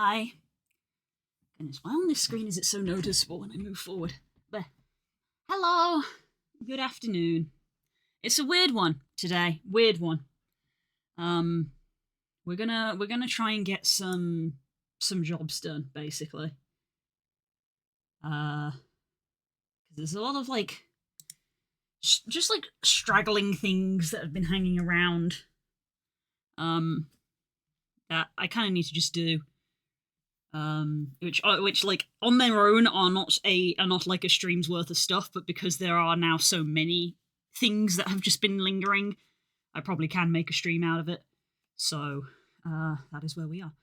Hi. Goodness, why on this screen is it so noticeable when I move forward? There. Hello. Good afternoon. It's a weird one today. Weird one. Um, we're gonna try and get some jobs done, basically. Uh, 'Cause there's a lot of just like straggling things that have been hanging around. Um, that I kind of need to just do. Which like on their own are not like a stream's worth of stuff, but because there are now so many things that have just been lingering, I probably can make a stream out of it. So that is where we are.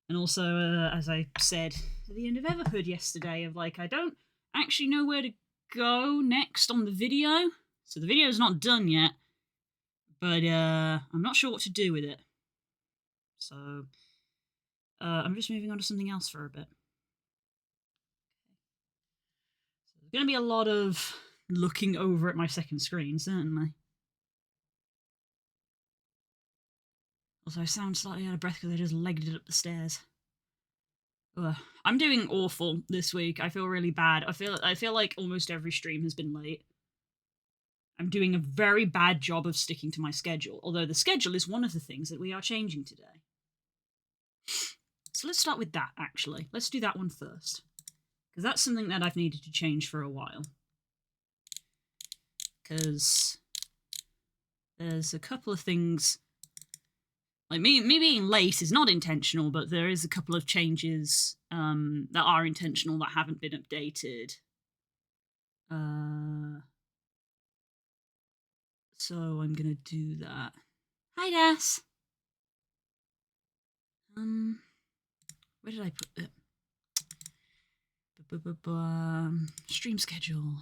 And also, as I said at the end of Everhood yesterday, of like I don't actually know where to go next on the video, so the video is not done yet, but I'm not sure what to do with it. So I'm just moving on to something else for a bit. There's going to be a lot of looking over at my second screen, certainly. Also, I sound slightly out of breath because I just legged it up the stairs. Ugh. I'm doing awful this week. I feel really bad. I feel like almost every stream has been late. I'm doing a very bad job of sticking to my schedule, although the schedule is one of the things that we are changing today. So let's start with that, actually. Let's do that one first, because that's something that I've needed to change for a while. Because there's a couple of things, like me being late is not intentional, but there is a couple of changes that are intentional that haven't been updated. So I'm gonna do that. Hi, Das. Where did I put it? Stream schedule.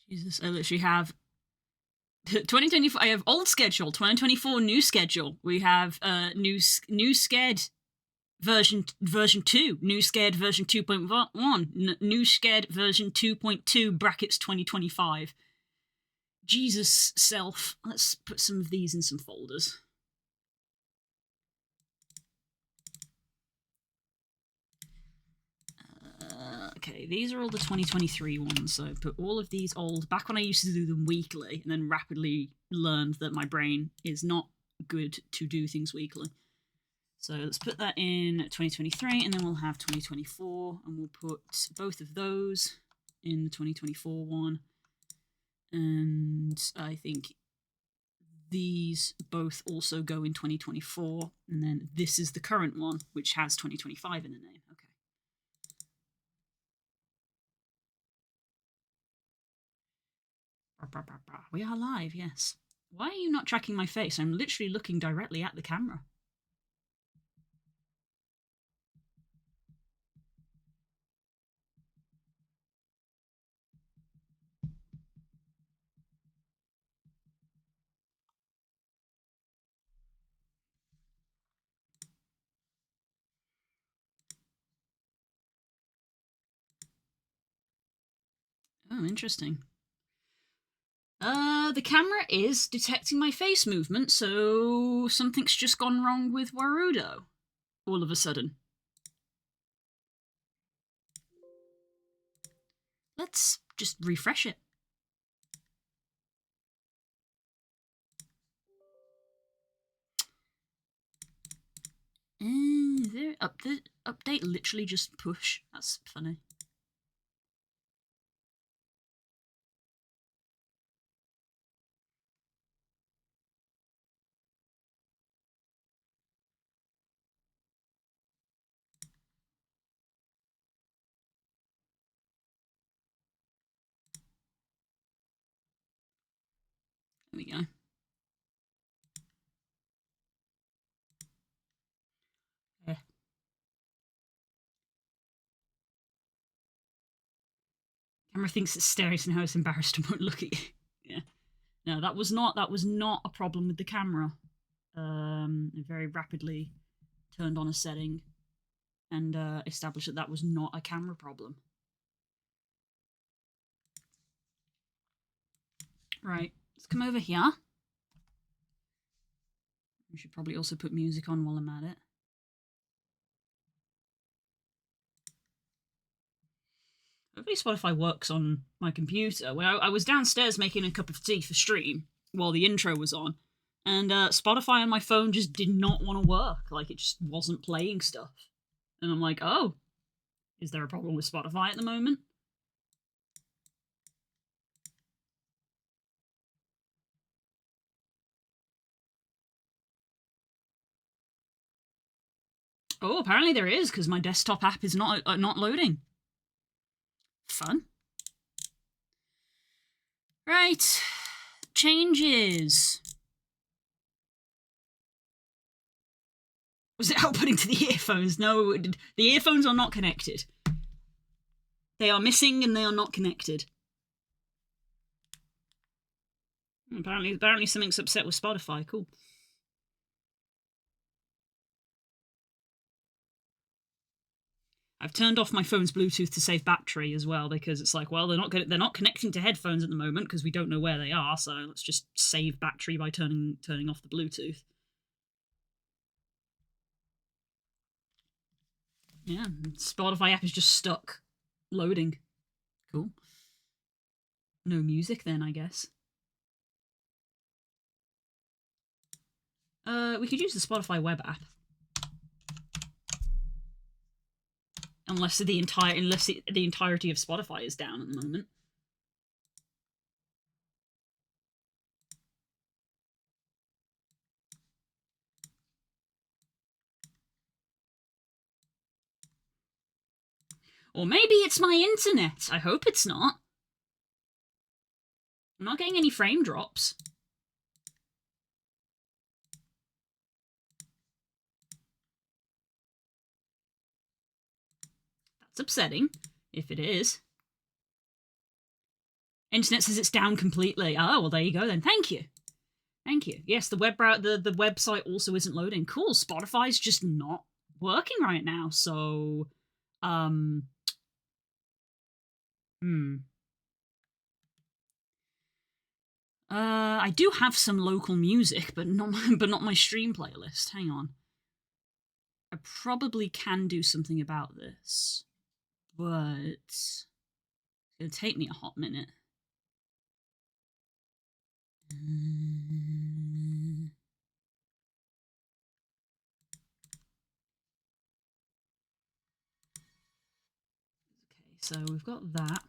Jesus, I literally have 2024. I have old schedule, 2024 new schedule. We have new Sked version 2, new Sked version 2.1, new Sked version 2.2 brackets 2025. Jesus self. Let's put some of these in some folders. Okay, these are all the 2023 ones, so I put all of these old, back when I used to do them weekly, and then rapidly learned that my brain is not good to do things weekly. So let's put that in 2023, and then we'll have 2024, and we'll put both of those in the 2024 one. And I think these both also go in 2024, and then this is the current one, which has 2025 in the name. Okay. We are live, yes. Why are you not tracking my face? I'm literally looking directly at the camera. Oh, interesting. The camera is detecting my face movement, so something's just gone wrong with Warudo. All of a sudden. Let's just refresh it. There the update literally just push. That's funny. There we go. Yeah. Camera thinks it's stereo and how it's embarrassed and won't look at you. Yeah. No, that was not a problem with the camera. It very rapidly turned on a setting and established that was not a camera problem. Right, let's come over here. We should probably also put music on while I'm at it. Hopefully Spotify works on my computer. When I was downstairs making a cup of tea for stream while the intro was on, and Spotify on my phone just did not want to work. Like, it just wasn't playing stuff. And I'm like, oh, is there a problem with Spotify at the moment? Oh, apparently there is, because my desktop app is not loading. Fun. Right. Changes. Was it outputting to the earphones? No, the earphones are not connected. They are missing and they are not connected. Apparently something's upset with Spotify. Cool. I've turned off my phone's Bluetooth to save battery as well, because it's like, well, they're not connecting to headphones at the moment because we don't know where they are, so let's just save battery by turning off the Bluetooth. Yeah, Spotify app is just stuck loading. Cool. No music then, I guess. We could use the Spotify web app. Unless the entirety of Spotify is down at the moment. Or maybe it's my internet. I hope it's not. I'm not getting any frame drops. That's upsetting, if it is. Internet says it's down completely. Oh, well, there you go then. Thank you. Thank you. Yes, the website also isn't loading. Cool. Spotify's just not working right now, so I do have some local music, but not my stream playlist. Hang on. I probably can do something about this, but it's gonna take me a hot minute. Okay, so we've got that.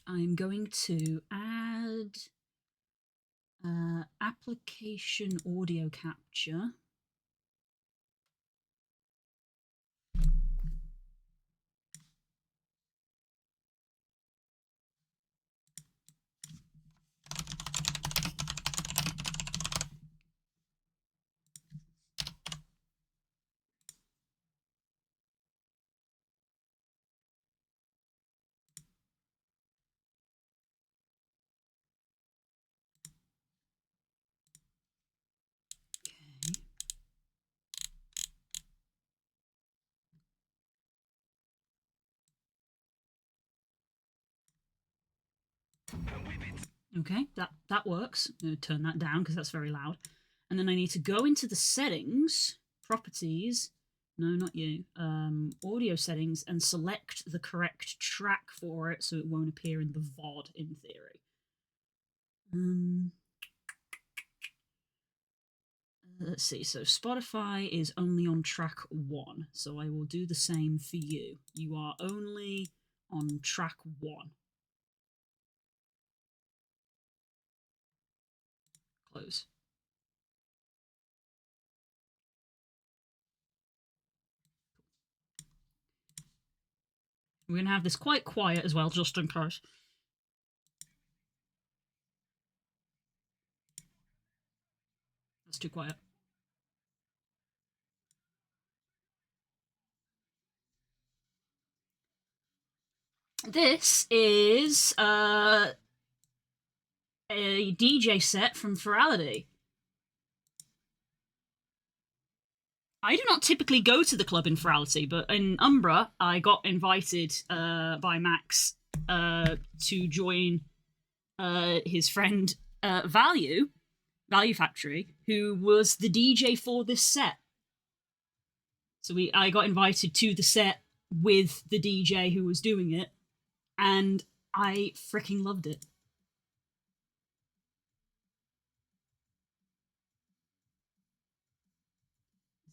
I'm going to add application audio capture. Okay, that works. I'm going to turn that down because that's very loud. And then I need to go into the settings, properties, no, not you, audio settings, and select the correct track for it so it won't appear in the VOD in theory. Let's see, so Spotify is only on track 1, so I will do the same for you. You are only on track 1. Close. We're going to have this quite quiet as well, just in case. That's too quiet. This is a DJ set from Ferality. I do not typically go to the club in Ferality, but in Umbra, I got invited by Max to join his friend Value Factory, who was the DJ for this set. So I got invited to the set with the DJ who was doing it, and I freaking loved it.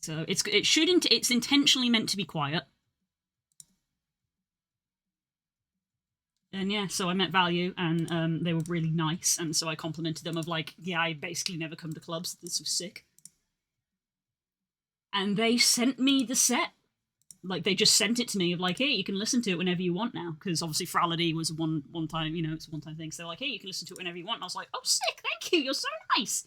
So it's intentionally meant to be quiet. And yeah, so I met Value, and they were really nice, and so I complimented them of like, yeah, I basically never come to clubs. This was sick. And they sent me the set. Like, they just sent it to me of like, hey, you can listen to it whenever you want now, because obviously Frality was one time, you know, it's a one-time thing. So they're like, hey, you can listen to it whenever you want. And I was like, oh, sick, thank you, you're so nice.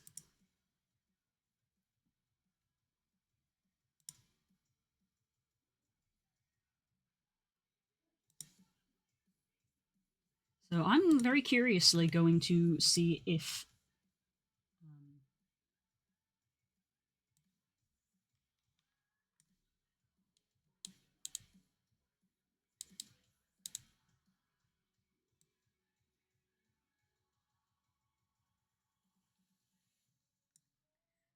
So I'm very curiously going to see if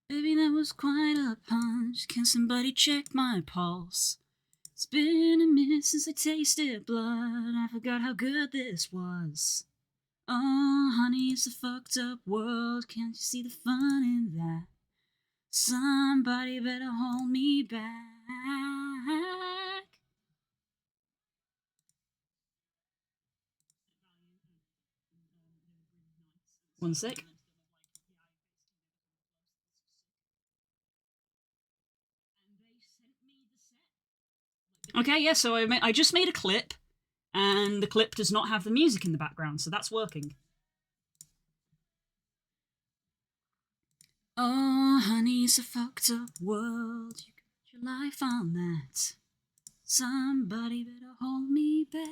baby, that was quite a punch. Can somebody check my pulse? It's been a minute since I tasted blood. I forgot how good this was. Oh, honey, it's a fucked up world. Can't you see the fun in that? Somebody better hold me back. One sec. Okay, yeah, so I just made a clip, and the clip does not have the music in the background, so that's working. Oh, honey, it's a fucked up world. You can put your life on that. Somebody better hold me back.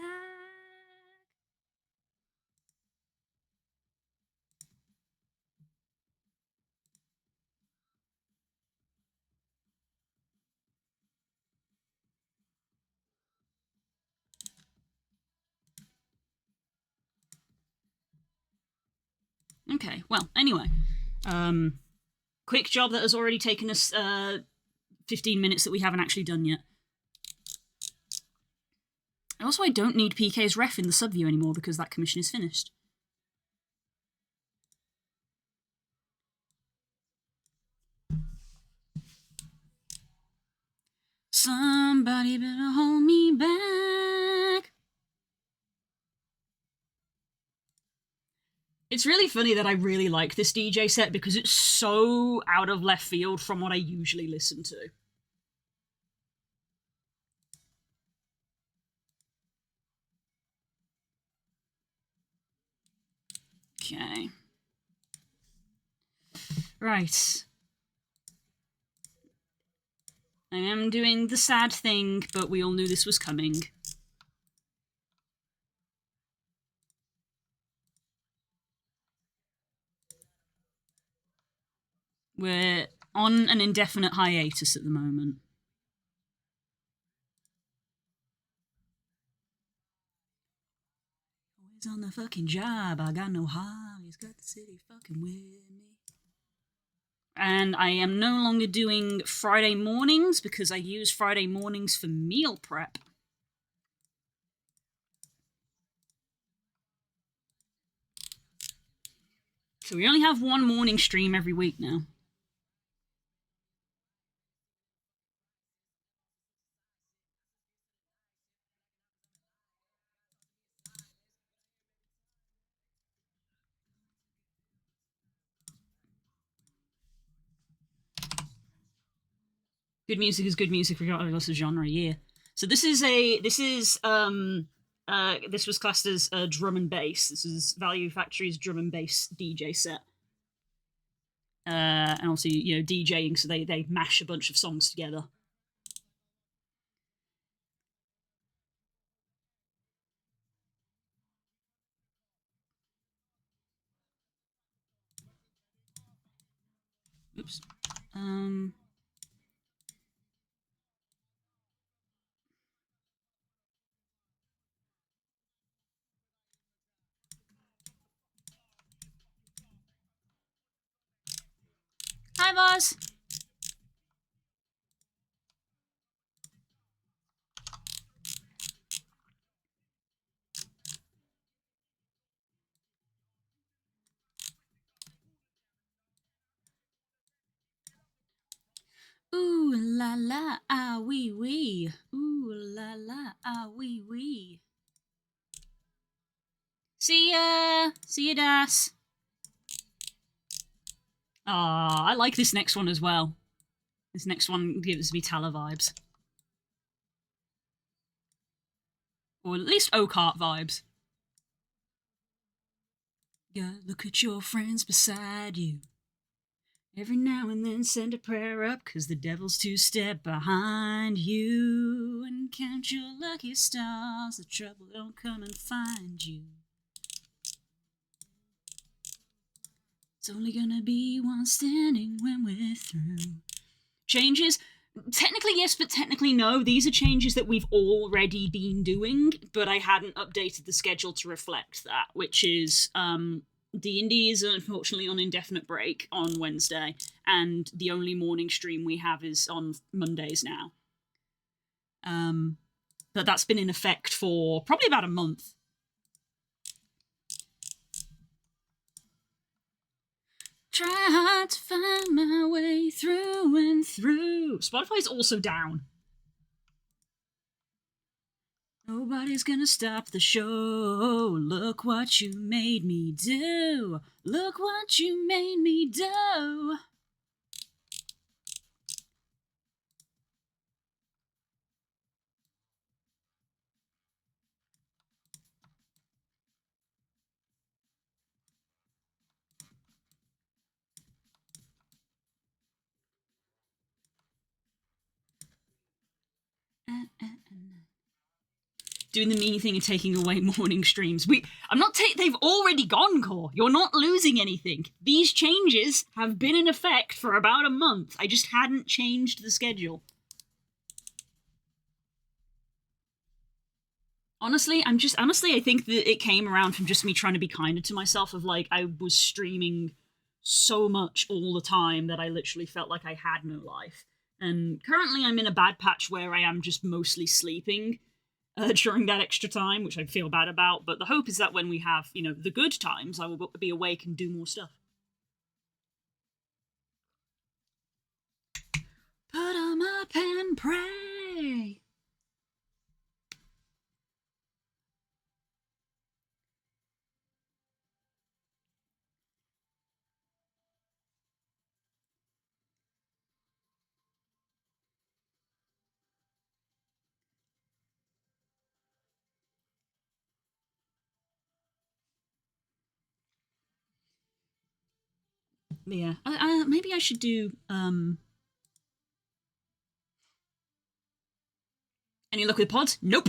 Okay, well, anyway. Quick job that has already taken us 15 minutes that we haven't actually done yet. Also, I don't need PK's ref in the subview anymore because that commission is finished. Somebody better hold me back. It's really funny that I really like this DJ set because it's so out of left field from what I usually listen to. Okay. Right. I am doing the sad thing, but we all knew this was coming. We're on an indefinite hiatus at the moment. Always on the fucking job, I got no heart, he's got the city fucking with me. And I am no longer doing Friday mornings because I use Friday mornings for meal prep. So we only have one morning stream every week now. Good music is good music regardless of genre. Yeah. So this was classed as drum and bass. This is Value Factory's drum and bass DJ set. And also, you know, DJing, so they mash a bunch of songs together. Oops. Hi, Vaz. Ooh la la, ah wee wee. Ooh la la, ah wee wee. See ya! See ya, Das. Ah, I like this next one as well. This next one gives me Tala vibes. Or at least Oakart vibes. Yeah, look at your friends beside you. Every now and then send a prayer up, 'cause the devil's two-step behind you. And count your lucky stars, the trouble don't come and find you. It's only gonna be one standing when we're through. Changes? Technically yes, but technically no. These are changes that we've already been doing, but I hadn't updated the schedule to reflect that, which is D&D is unfortunately on indefinite break on Wednesday, and the only morning stream we have is on Mondays now. But that's been in effect for probably about a month. Try hard to find my way through and through. Spotify's also down. Nobody's gonna stop the show. Look what you made me do. Look what you made me do. Doing the mean thing and taking away morning streams. I'm not they've already gone, Core. You're not losing anything. These changes have been in effect for about a month. I just hadn't changed the schedule. Honestly, I think that it came around from just me trying to be kinder to myself, of like, I was streaming so much all the time that I literally felt like I had no life. And currently I'm in a bad patch where I am just mostly sleeping during that extra time, which I feel bad about. But the hope is that when we have, the good times, I will be awake and do more stuff. Put 'em up and pray. Yeah, maybe I should do any luck with pods? Nope.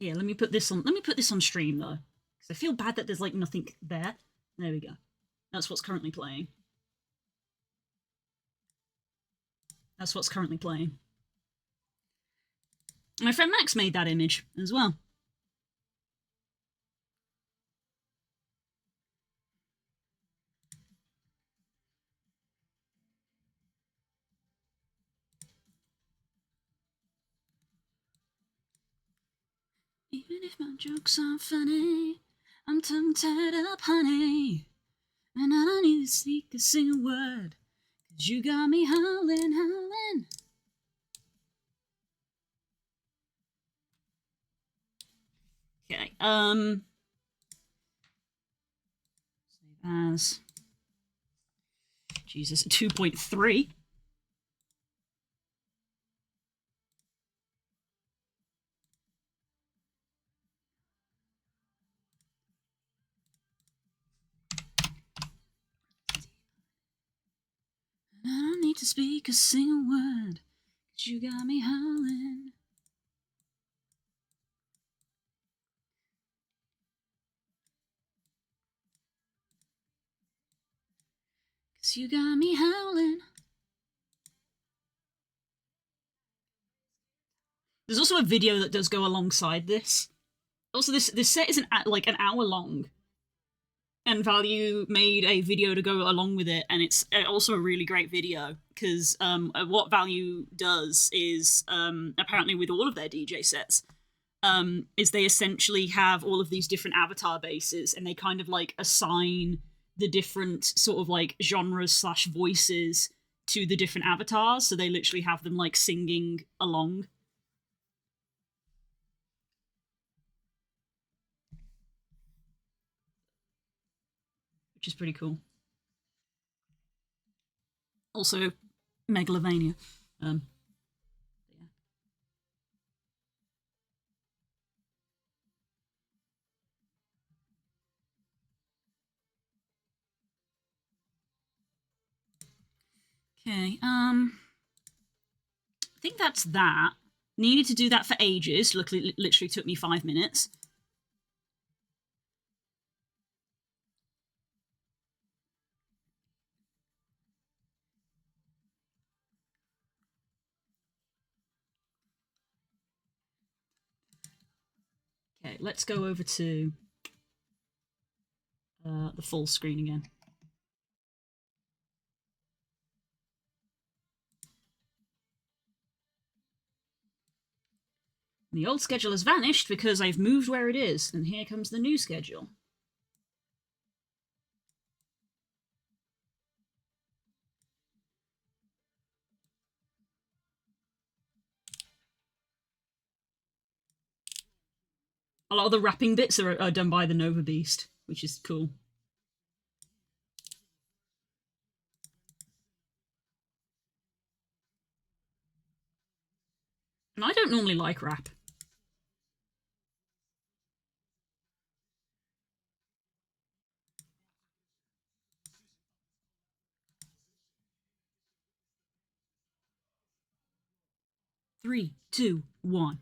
Yeah, let me put this on stream though, because I feel bad that there's like nothing there. There we go. That's what's currently playing. That's what's currently playing. My friend Max made that image as well. Even if my jokes aren't funny, I'm tongue tied up, honey. And I don't need to speak a single word, 'cause you got me howling, howling. Okay, save as. Jesus, 2.3. I don't need to speak a single word, You got me howling. 'Cause you got me howling. There's also a video that does go alongside this. Also, this set is like an hour long, and Value made a video to go along with it, and it's also a really great video because what Value does is apparently with all of their DJ sets is they essentially have all of these different avatar bases, and they kind of like assign the different sort of like genres / voices to the different avatars, so they literally have them like singing along. Which is pretty cool. Also, Megalovania. Yeah. Okay, I think that's that. Needed to do that for ages. Luckily, it literally took me 5 minutes. Okay, let's go over to the full screen again. The old schedule has vanished because I've moved where it is, and here comes the new schedule. A lot of the rapping bits are done by the Nova Beast, which is cool. And I don't normally like rap. Three, two, one.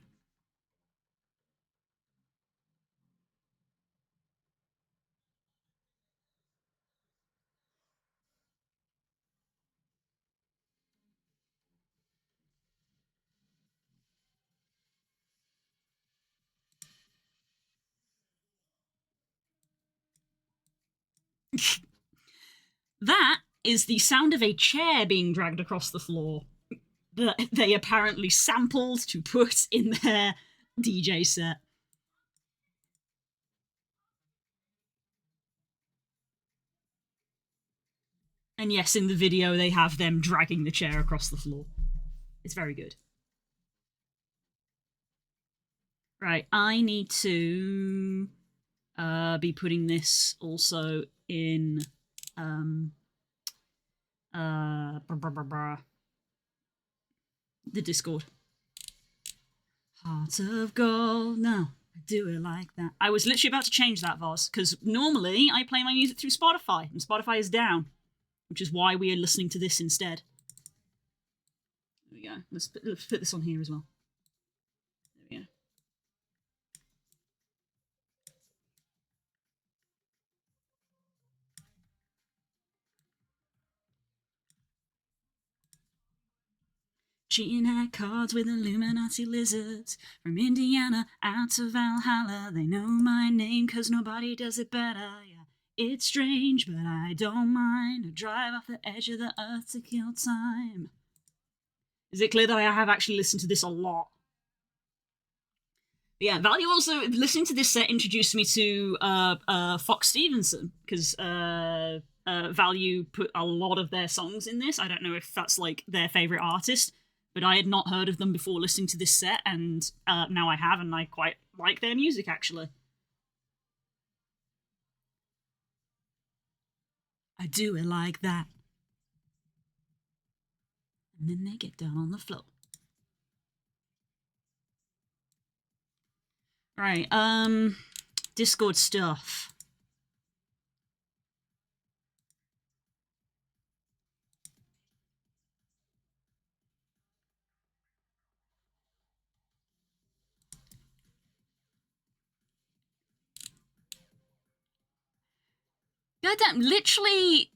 That is the sound of a chair being dragged across the floor that they apparently sampled to put in their DJ set. And yes, in the video, they have them dragging the chair across the floor. It's very good. Right, I need to be putting this also in the Discord. Heart of gold, no, I do it like that. I was literally about to change that, Voss, because normally I play my music through Spotify, and Spotify is down, which is why we are listening to this instead. There we go. Let's put this on here as well. There we go. Cheating at cards with Illuminati lizards. From Indiana out to Valhalla. They know my name cause nobody does it better. Yeah, it's strange, but I don't mind. I drive off the edge of the earth to kill time. Is it clear that I have actually listened to this a lot? But yeah, Value also, listening to this set introduced me to Fox Stevenson, because Value put a lot of their songs in this. I don't know if that's like their favourite artist, but I had not heard of them before listening to this set, and now I have, and I quite like their music, actually. I do it like that. And then they get down on the floor. Right, Discord stuff. Goddamn, literally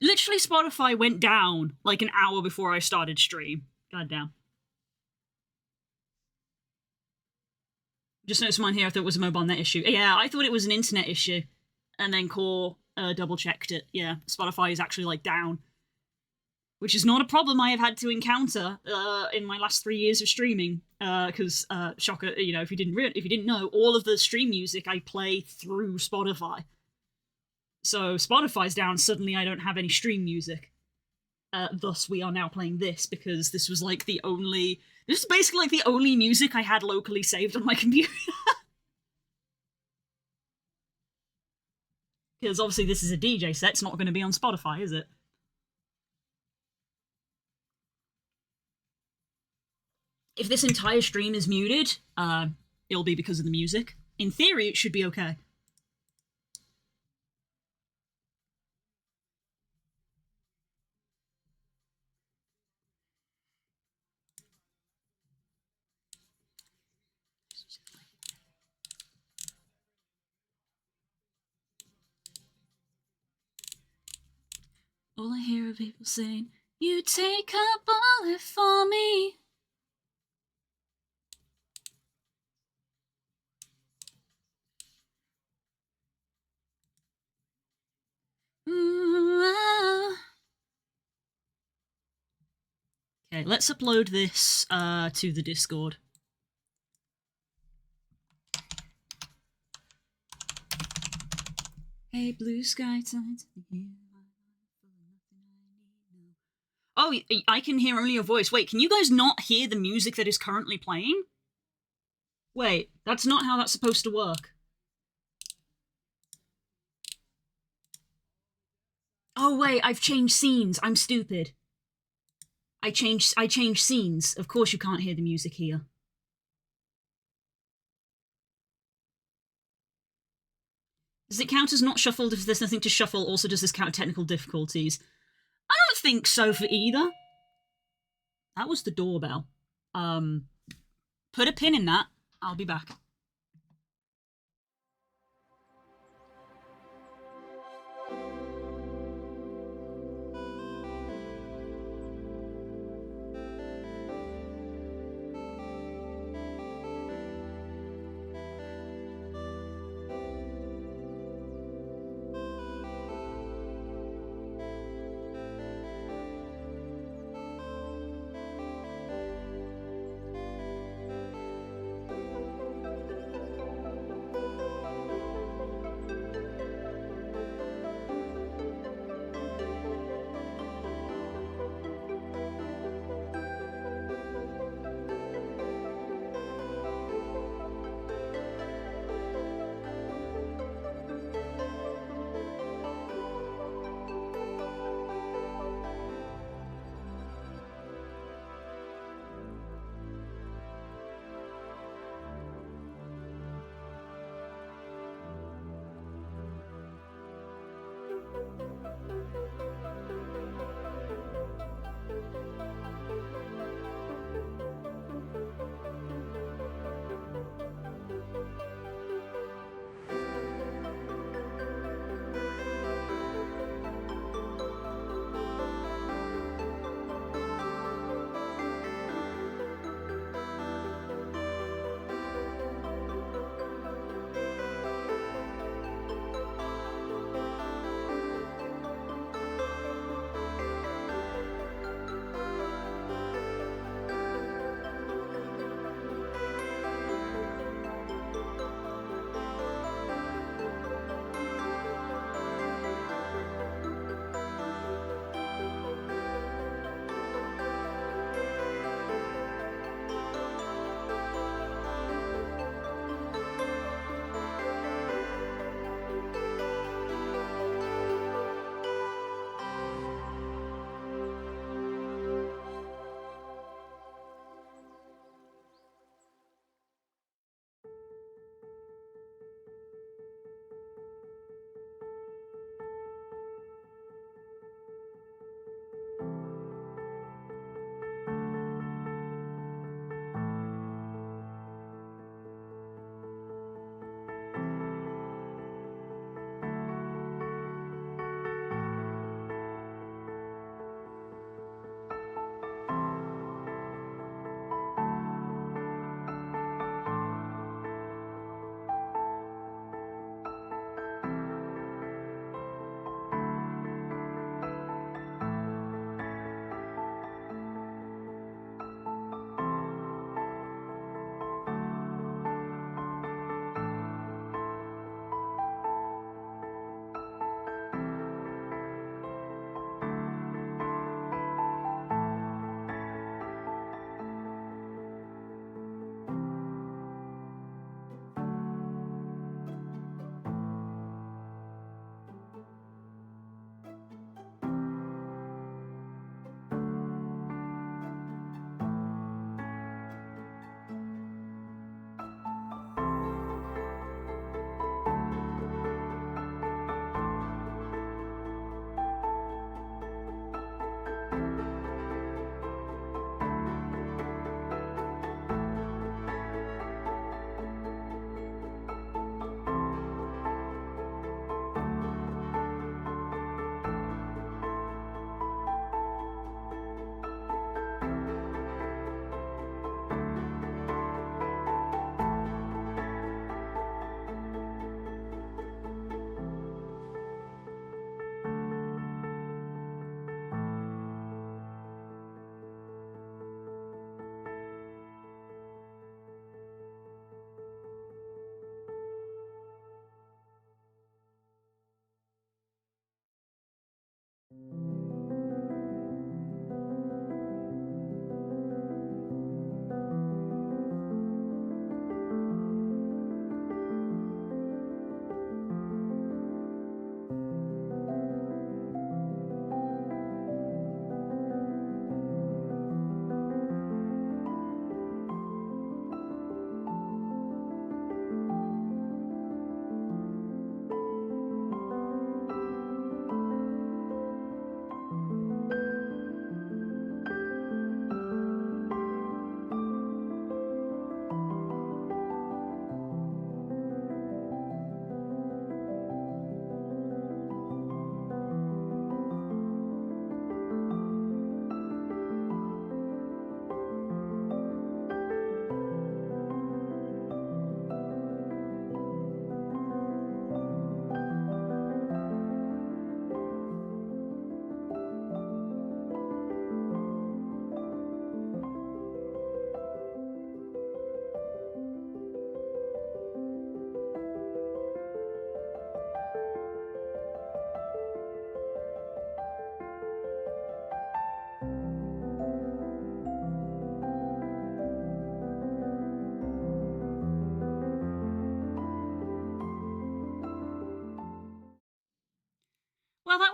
Spotify went down like an hour before I started stream. Goddamn. Just noticed mine here, I thought it was a mobile net issue. Yeah, I thought it was an internet issue. And then Core double checked it. Yeah, Spotify is actually like down. Which is not a problem I have had to encounter in my last 3 years of streaming. Because, shocker, you know, if you didn't know, all of the stream music I play through Spotify. So Spotify's down, suddenly I don't have any stream music. Thus, we are now playing this, because this was like the only... This is basically like the only music I had locally saved on my computer. Because obviously this is a DJ set, it's not going to be on Spotify, is it? If this entire stream is muted, it'll be because of the music. In theory, it should be okay. All I hear are people saying, "You take a bullet for me." Okay, let's upload this to the Discord. Hey, blue sky times here. Oh, I can hear only your voice. Wait, can you guys not hear the music that is currently playing? Wait, that's not how that's supposed to work. Oh wait, I've changed scenes. I'm stupid. I changed scenes. Of course you can't hear the music here. Does it count as not shuffled if there's nothing to shuffle? Also, does this count technical difficulties? I don't think so for either. That was the doorbell. Put a pin in that. I'll be back.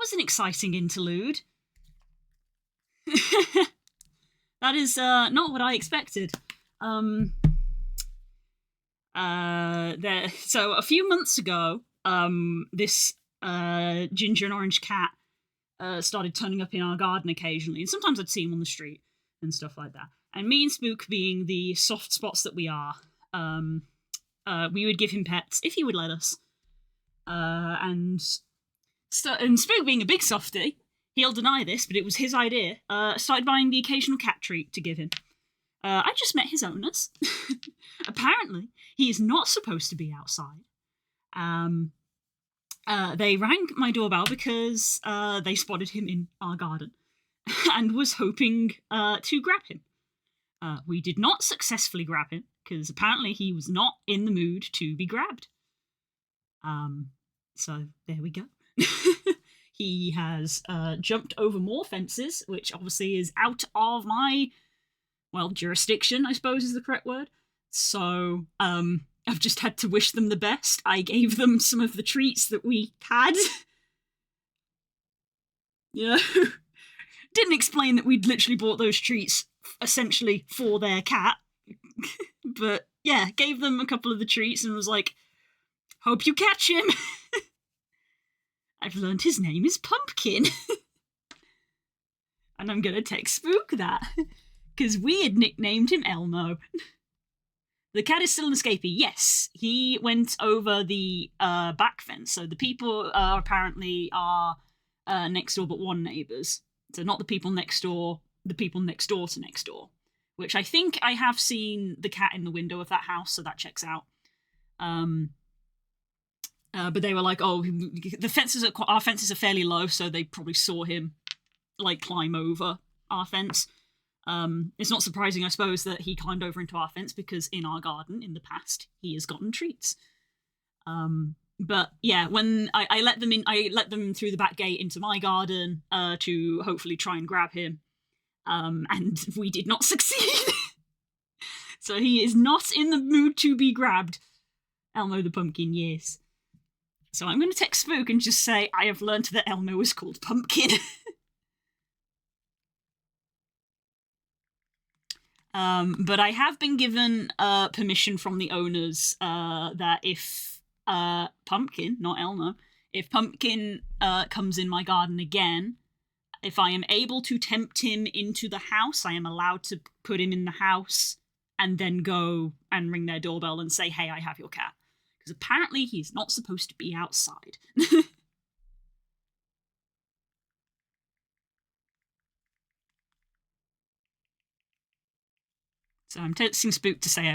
was an exciting interlude. That is not what I expected. So a few months ago, this ginger and orange cat started turning up in our garden occasionally, and sometimes I'd see him on the street and stuff like that. And me and Spook, being the soft spots that we are, we would give him pets if he would let us. And Spook, being a big softie, he'll deny this, but it was his idea, started buying the occasional cat treat to give him. I just met his owners. Apparently, he is not supposed to be outside. They rang my doorbell because they spotted him in our garden and was hoping to grab him. We did not successfully grab him because apparently he was not in the mood to be grabbed. So there we go. He has jumped over more fences, which obviously is out of my, jurisdiction, I suppose is the correct word. So I've just had to wish them the best. I gave them some of the treats that we had. Yeah. Didn't explain that we'd literally bought those treats essentially for their cat. But yeah, gave them a couple of the treats and was like, hope you catch him. I've learned his name is Pumpkin. And I'm gonna text Spook that. Because we had nicknamed him Elmo. The cat is still an escapee. Yes, he went over the back fence. So the people apparently are next door but one neighbours. So not the people next door, the people next door to next door. Which I think I have seen the cat in the window of that house, so that checks out. But they were like, oh, our fences are fairly low, so they probably saw him climb over our fence. It's not surprising, I suppose, that he climbed over into our fence because in our garden in the past he has gotten treats. But yeah, when I let them in, I let them through the back gate into my garden to hopefully try and grab him, and we did not succeed. So he is not in the mood to be grabbed. Elmo the Pumpkin, yes. So I'm going to text Spook and just say I have learnt that Elmo is called Pumpkin. But I have been given permission from the owners that if Pumpkin, not Elmo, if Pumpkin comes in my garden again, if I am able to tempt him into the house, I am allowed to put him in the house and then go and ring their doorbell and say, hey, I have your cat. Because apparently he's not supposed to be outside. So I'm texting Spook to say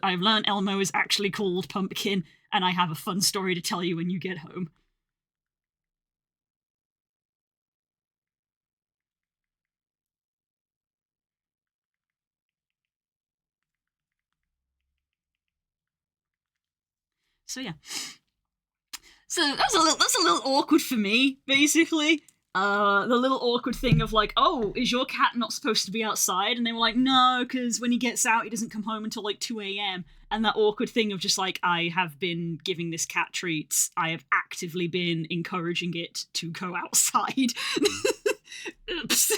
I've learned Elmo is actually called Pumpkin, and I have a fun story to tell you when you get home. So yeah. So that's a little awkward for me, basically. The little awkward thing of oh, is your cat not supposed to be outside? And they were like, no, because when he gets out, he doesn't come home until 2 a.m. And that awkward thing of just I have been giving this cat treats. I have actively been encouraging it to go outside. Oops.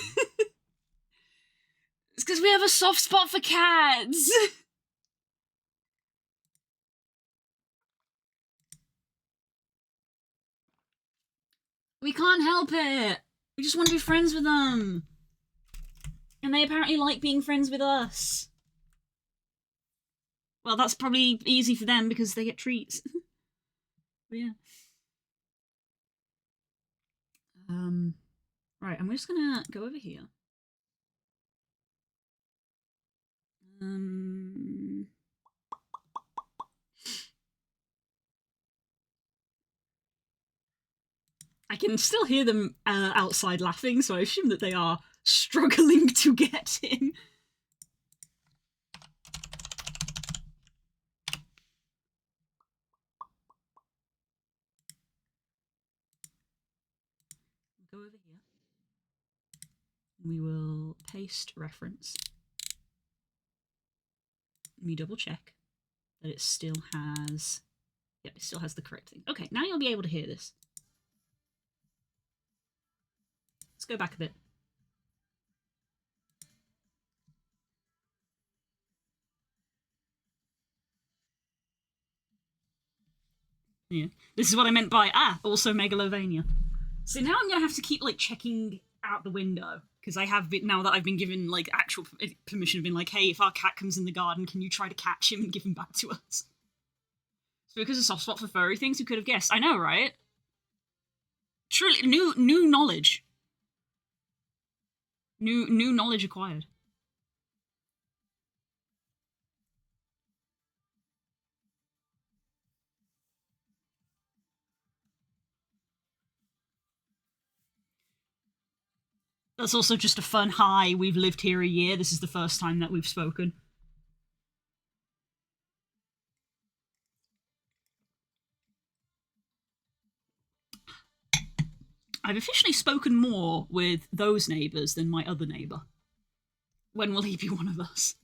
It's because we have a soft spot for cats. We can't help it. We just want to be friends with them. And they apparently like being friends with us. Well, that's probably easy for them because they get treats. But yeah. Right, I'm just gonna go over here. I can still hear them outside laughing, so I assume that they are struggling to get in. Go over here. We will paste reference. Let me double check that it still has... Yep, it still has the correct thing. Okay, now you'll be able to hear this. Let's go back a bit. Yeah. This is what I meant by, also Megalovania. So now I'm gonna have to keep, like, checking out the window, because I have been, now that I've been given, like, actual permission, been like, hey, if our cat comes in the garden, can you try to catch him and give him back to us? So because of soft spot for furry things, who could have guessed? I know, right? Truly, new knowledge. New knowledge acquired. That's also just a fun hi. We've lived here a year. This is the first time that we've spoken. I've officially spoken more with those neighbours than my other neighbour. When will he be one of us?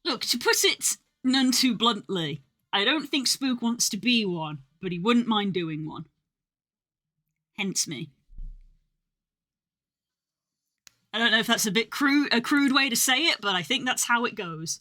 Look, to put it none too bluntly, I don't think Spook wants to be one, but he wouldn't mind doing one. Hence me. I don't know if that's a crude way to say it, but I think that's how it goes.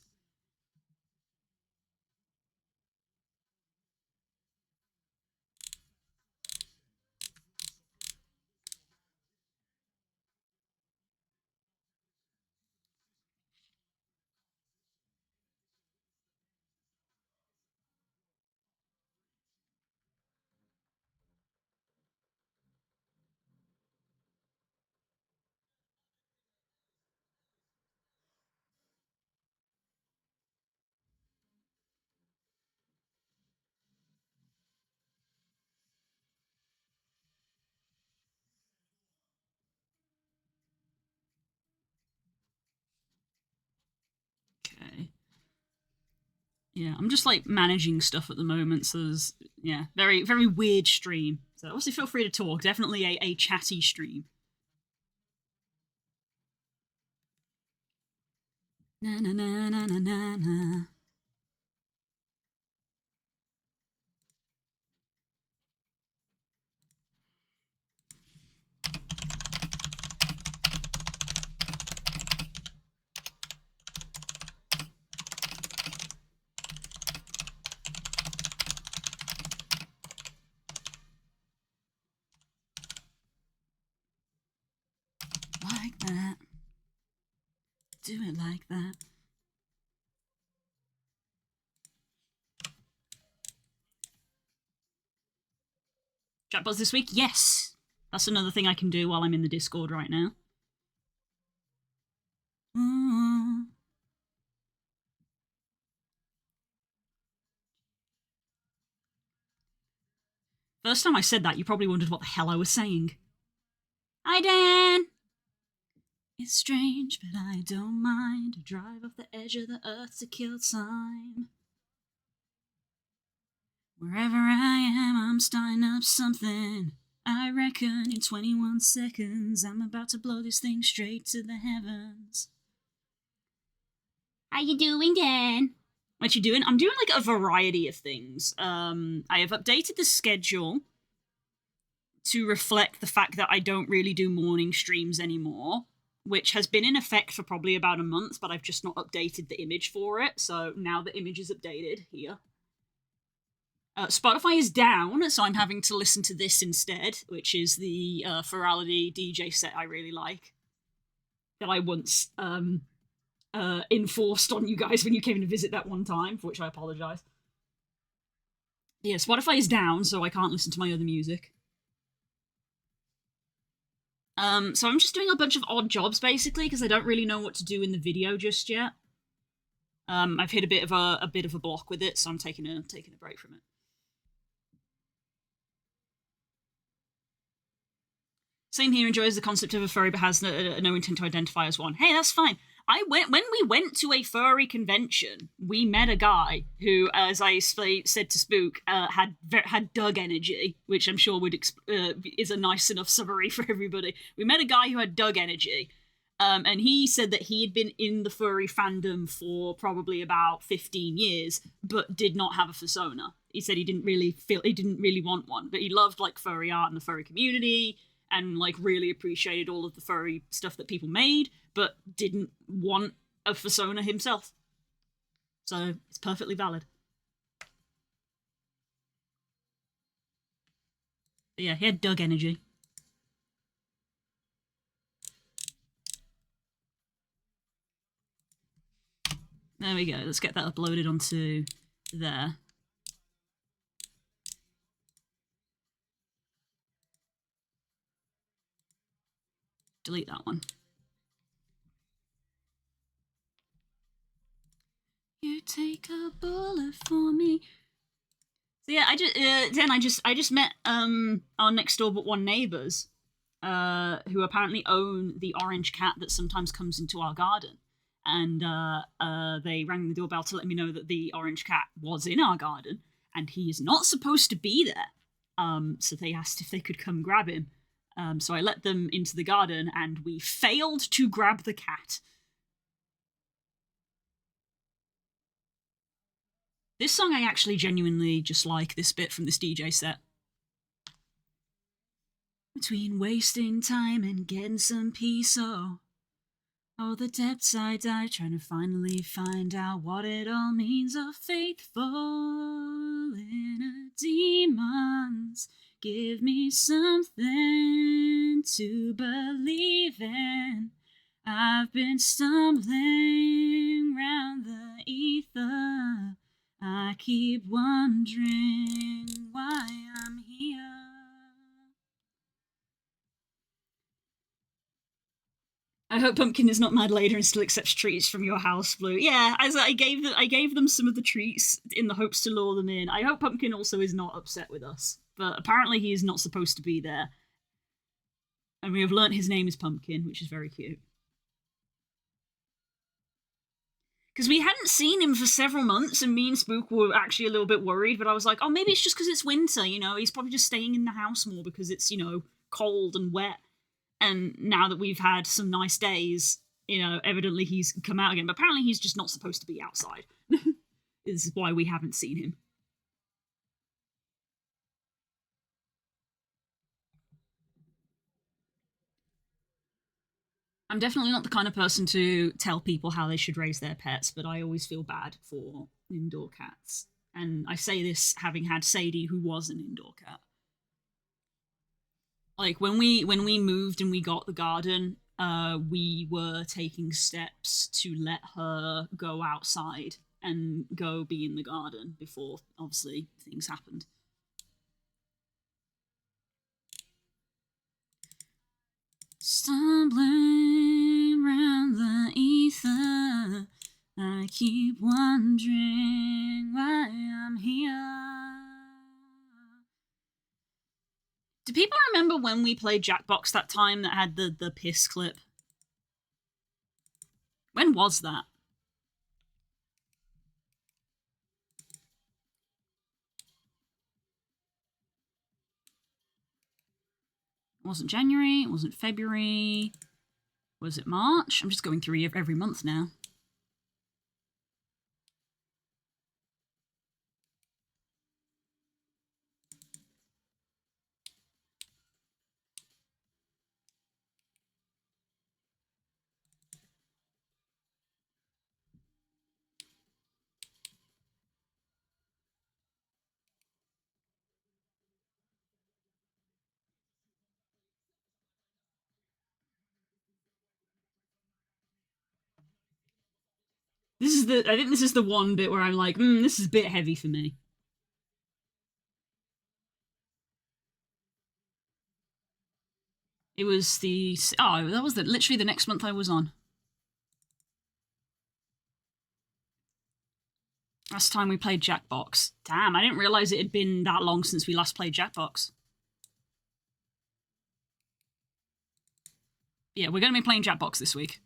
Okay. Yeah, I'm just, like, managing stuff at the moment, so there's, yeah, very, very weird stream. So obviously feel free to talk. Definitely a chatty stream. Na na na na na na na. Like that. Do it like that. Chatbots this week? Yes! That's another thing I can do while I'm in the Discord right now. First time I said that, you probably wondered what the hell I was saying. Hi, Dan! It's strange, but I don't mind to drive off the edge of the earth to kill time. Wherever I am, I'm starting up something. I reckon in 21 seconds, I'm about to blow this thing straight to the heavens. How you doing, Dan? What you doing? I'm doing, like, a variety of things. I have updated the schedule to reflect the fact that I don't really do morning streams anymore, which has been in effect for probably about a month, but I've just not updated the image for it, so now the image is updated here. Spotify is down, so I'm having to listen to this instead, which is the Ferality DJ set I really like, that I once enforced on you guys when you came to visit that one time, for which I apologise. Yeah, Spotify is down, so I can't listen to my other music. So I'm just doing a bunch of odd jobs, basically, because I don't really know what to do in the video just yet. I've hit a bit of a block with it, so I'm taking a break from it. Same here, enjoys the concept of a furry but has no intent to identify as one. Hey, that's fine. When we went to a furry convention, we met a guy who, as I said to Spook, had Doug energy, which I'm sure is a nice enough summary for everybody. We met a guy who had Doug energy, And he said that he had been in the furry fandom for probably about 15 years, but did not have a fursona. He said he didn't really want one, but he loved like furry art and the furry community, and like really appreciated all of the furry stuff that people made, but didn't want a fursona himself. So it's perfectly valid. But yeah, he had Doug energy. There we go. Let's get that uploaded onto there. Delete that one. You take a bullet for me. So yeah, I just met our next door but one neighbors, who apparently own the orange cat that sometimes comes into our garden. And they rang the doorbell to let me know that the orange cat was in our garden, and he is not supposed to be there. So they asked if they could come grab him. So I let them into the garden, and we failed to grab the cat. This song I actually genuinely just like, this bit from this DJ set. Between wasting time and getting some peace, oh, the depths I dive, trying to finally find out what it all means. A faithful inner demons, give me something to believe in. I've been stumbling round the ether. I keep wondering why I'm here. I hope Pumpkin is not mad later and still accepts treats from your house, Blue. Yeah, as I gave them some of the treats in the hopes to lure them in. I hope Pumpkin also is not upset with us, but apparently he is not supposed to be there. And we have learnt his name is Pumpkin, which is very cute. Because we hadn't seen him for several months, and me and Spook were actually a little bit worried, but I was like, oh, maybe it's just because it's winter, you know? He's probably just staying in the house more because it's, you know, cold and wet. And now that we've had some nice days, you know, evidently he's come out again. But apparently he's just not supposed to be outside. This is why we haven't seen him. I'm definitely not the kind of person to tell people how they should raise their pets, but I always feel bad for indoor cats. And I say this having had Sadie, who was an indoor cat. Like when we moved and we got the garden, we were taking steps to let her go outside and go be in the garden before obviously things happened. Stumbling round the ether, I keep wondering why I'm here. Do people remember when we played Jackbox that time that had the piss clip? When was that? It wasn't January, it wasn't February. Was it March? I'm just going through every month now. I think this is the one bit where I'm like, this is a bit heavy for me. It was that was literally the next month I was on. Last time we played Jackbox. Damn, I didn't realize it had been that long since we last played Jackbox. Yeah, we're going to be playing Jackbox this week.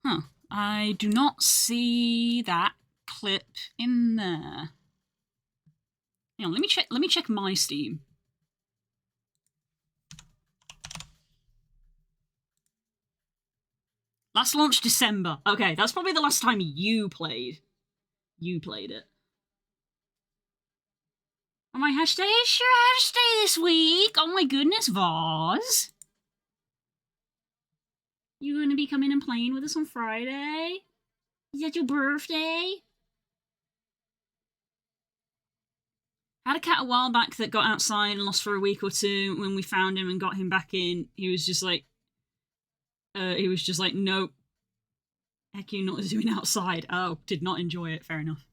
Huh. I do not see that clip in there. Hang on, let me check my Steam. Last launch December. Okay, that's probably the last time you played. You played it. Oh my hashtag is your hashtag this week. Oh my goodness, Vaz. You gonna be coming and playing with us on Friday? Is that your birthday? I had a cat a while back that got outside and lost for a week or two. When we found him and got him back in, he was just like, nope. Heck, you not doing outside. Oh, did not enjoy it. Fair enough.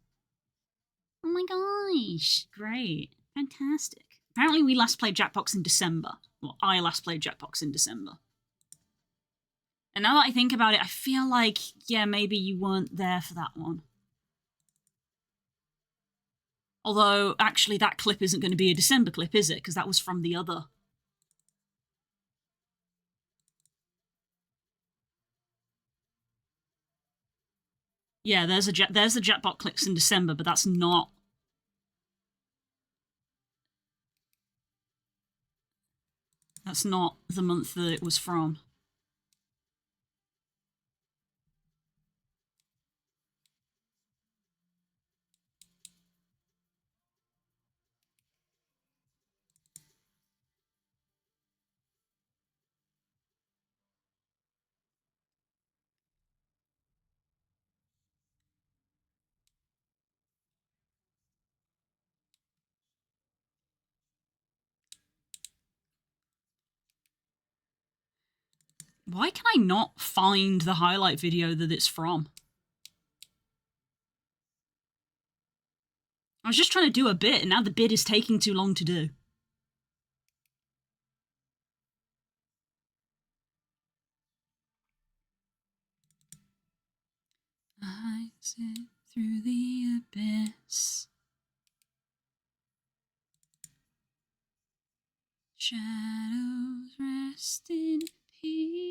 Oh my gosh, great, fantastic. Apparently we last played Jackbox in December. Well, I last played Jackbox in December. And now that I think about it, I feel like, yeah, maybe you weren't there for that one. Although, actually, that clip isn't going to be a December clip, is it? Because that was from the other. Yeah, there's the Jackbox clips in December, but that's not... That's not the month that it was from. Why can I not find the highlight video that it's from? I was just trying to do a bit, and now the bit is taking too long to do. I sit through the abyss. Shadows rest in peace.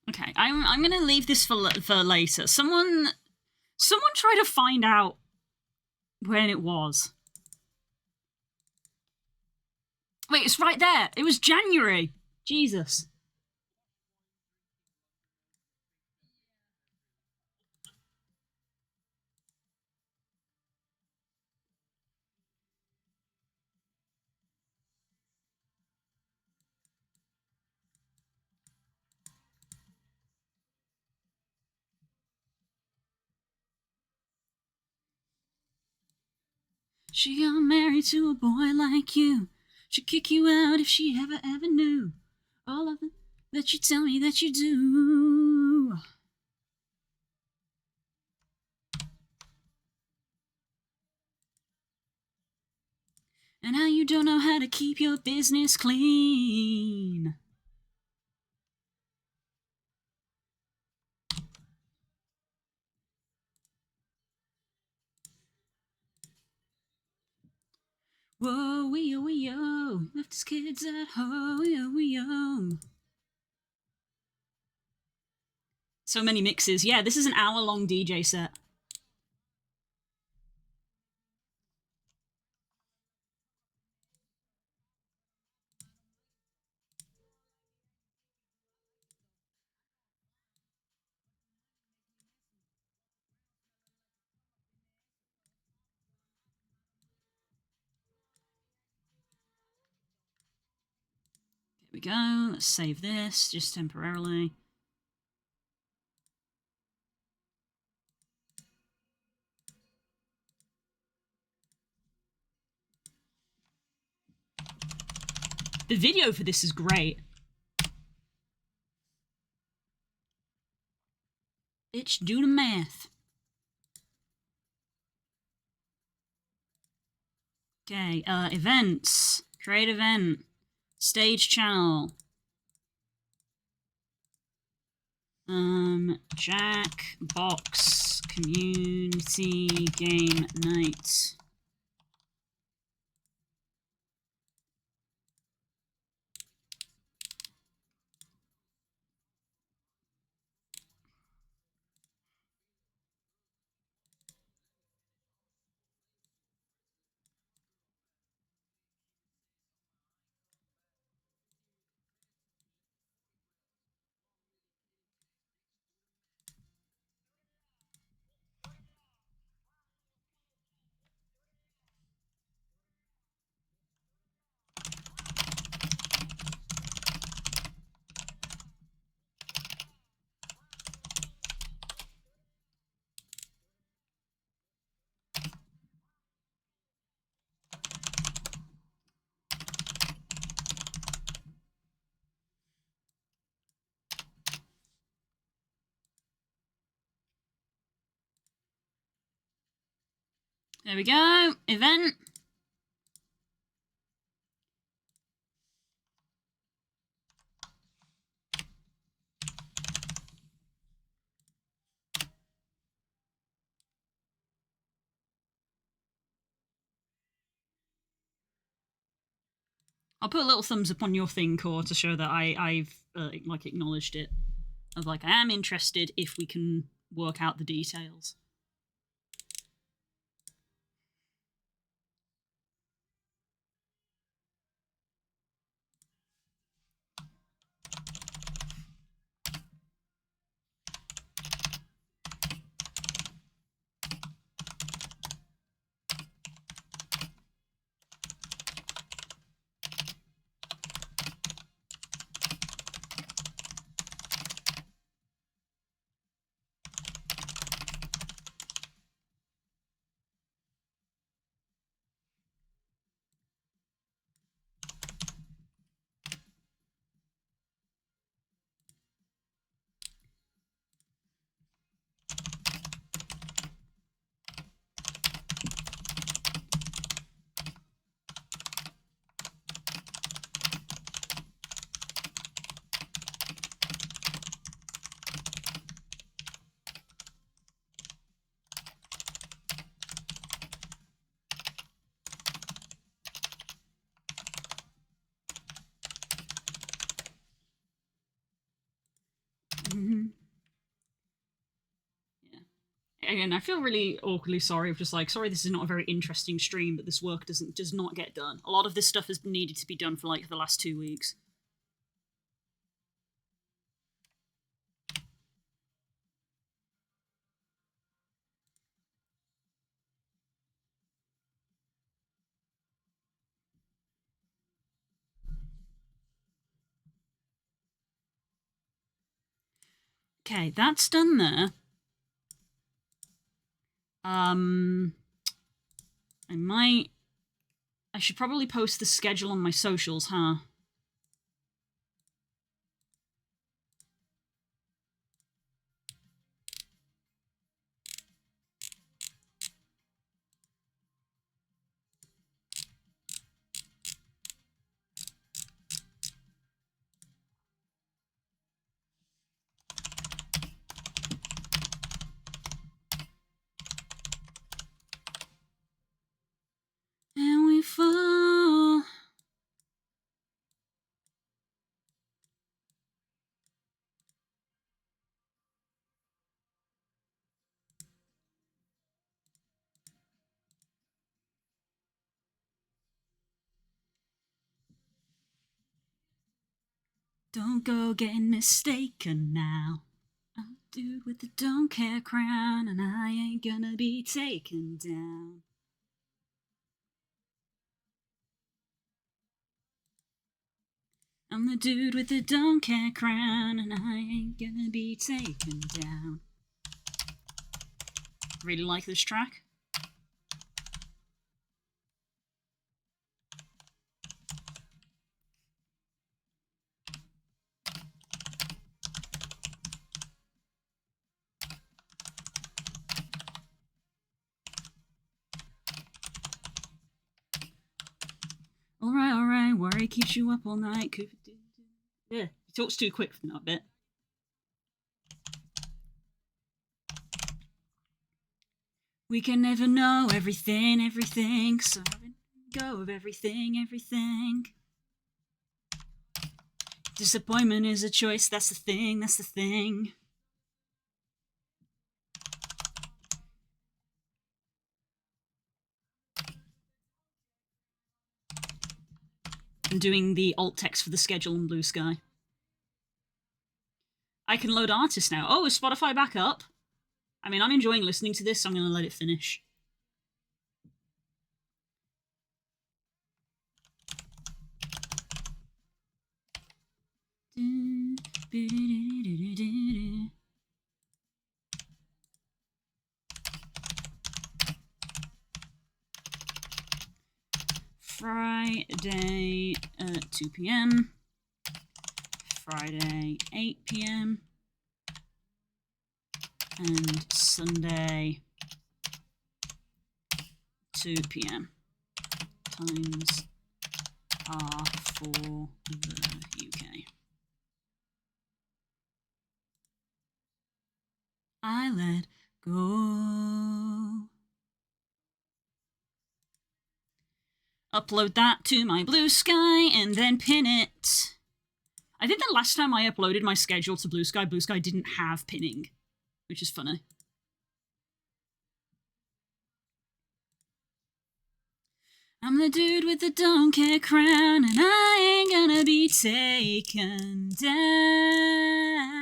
Okay, I'm gonna leave this for later. Someone try to find out when it was. Wait, it's right there. It was January. Jesus. She got married to a boy like you. She'd kick you out if she ever knew all of it that you tell me that you do. And now you don't know how to keep your business clean. Whoa, wee-yo, left his kids at home, wee-yo. So many mixes. Yeah, this is an hour-long DJ set. Here we go. Let's save this just temporarily. The video for this is great. Bitch, do the math. Okay, events. Create event. Stage channel. Jackbox community game night. There we go. Event. I'll put a little thumbs up on your thing, Core, to show that I've like acknowledged it. Of like, I am interested if we can work out the details. Again, I feel really awkwardly sorry of just like, sorry, this is not a very interesting stream, but this work does not get done. A lot of this stuff has needed to be done for like the last 2 weeks. Okay, that's done there. I should probably post the schedule on my socials, huh? And we fall. Don't go getting mistaken now. I'm a dude with the don't care crown, and I ain't gonna be taken down. I'm the dude with the don't care crown, and I ain't gonna be taken down. Really like this track. worry keeps you up all night. Yeah, he talks too quick from that bit. We can never know everything, so go of everything. Disappointment is a choice, that's the thing. I'm doing the alt text for the schedule in Blue Sky. I can load artists now. Oh, is Spotify back up? I mean, I'm enjoying listening to this, so I'm going to let it finish. Friday at 2 p.m. Friday 8 p.m. and Sunday 2 p.m. Times are for the UK. I let go. Upload that to my Blue Sky and then pin it. I think the last time I uploaded my schedule to Blue Sky didn't have pinning, which is funny. I'm the dude with the don't care crown, and I ain't gonna be taken down.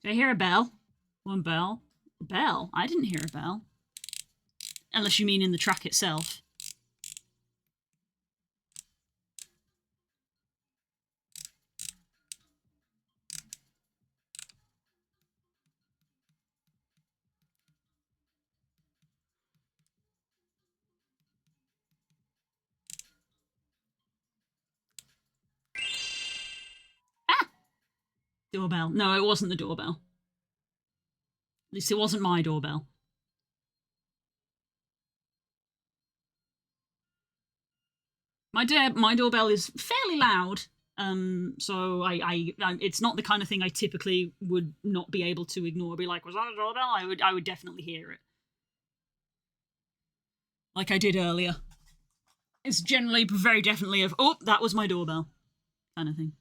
Did I hear a bell? One bell? A bell? I didn't hear a bell. Unless you mean in the track itself. Ah! Doorbell. No, it wasn't the doorbell. At least it wasn't my doorbell. My doorbell is fairly loud, so I it's not the kind of thing I typically would not be able to ignore. Be like, was that a doorbell? I would definitely hear it, like I did earlier. It's generally very definitely of, oh, that was my doorbell, kind of thing.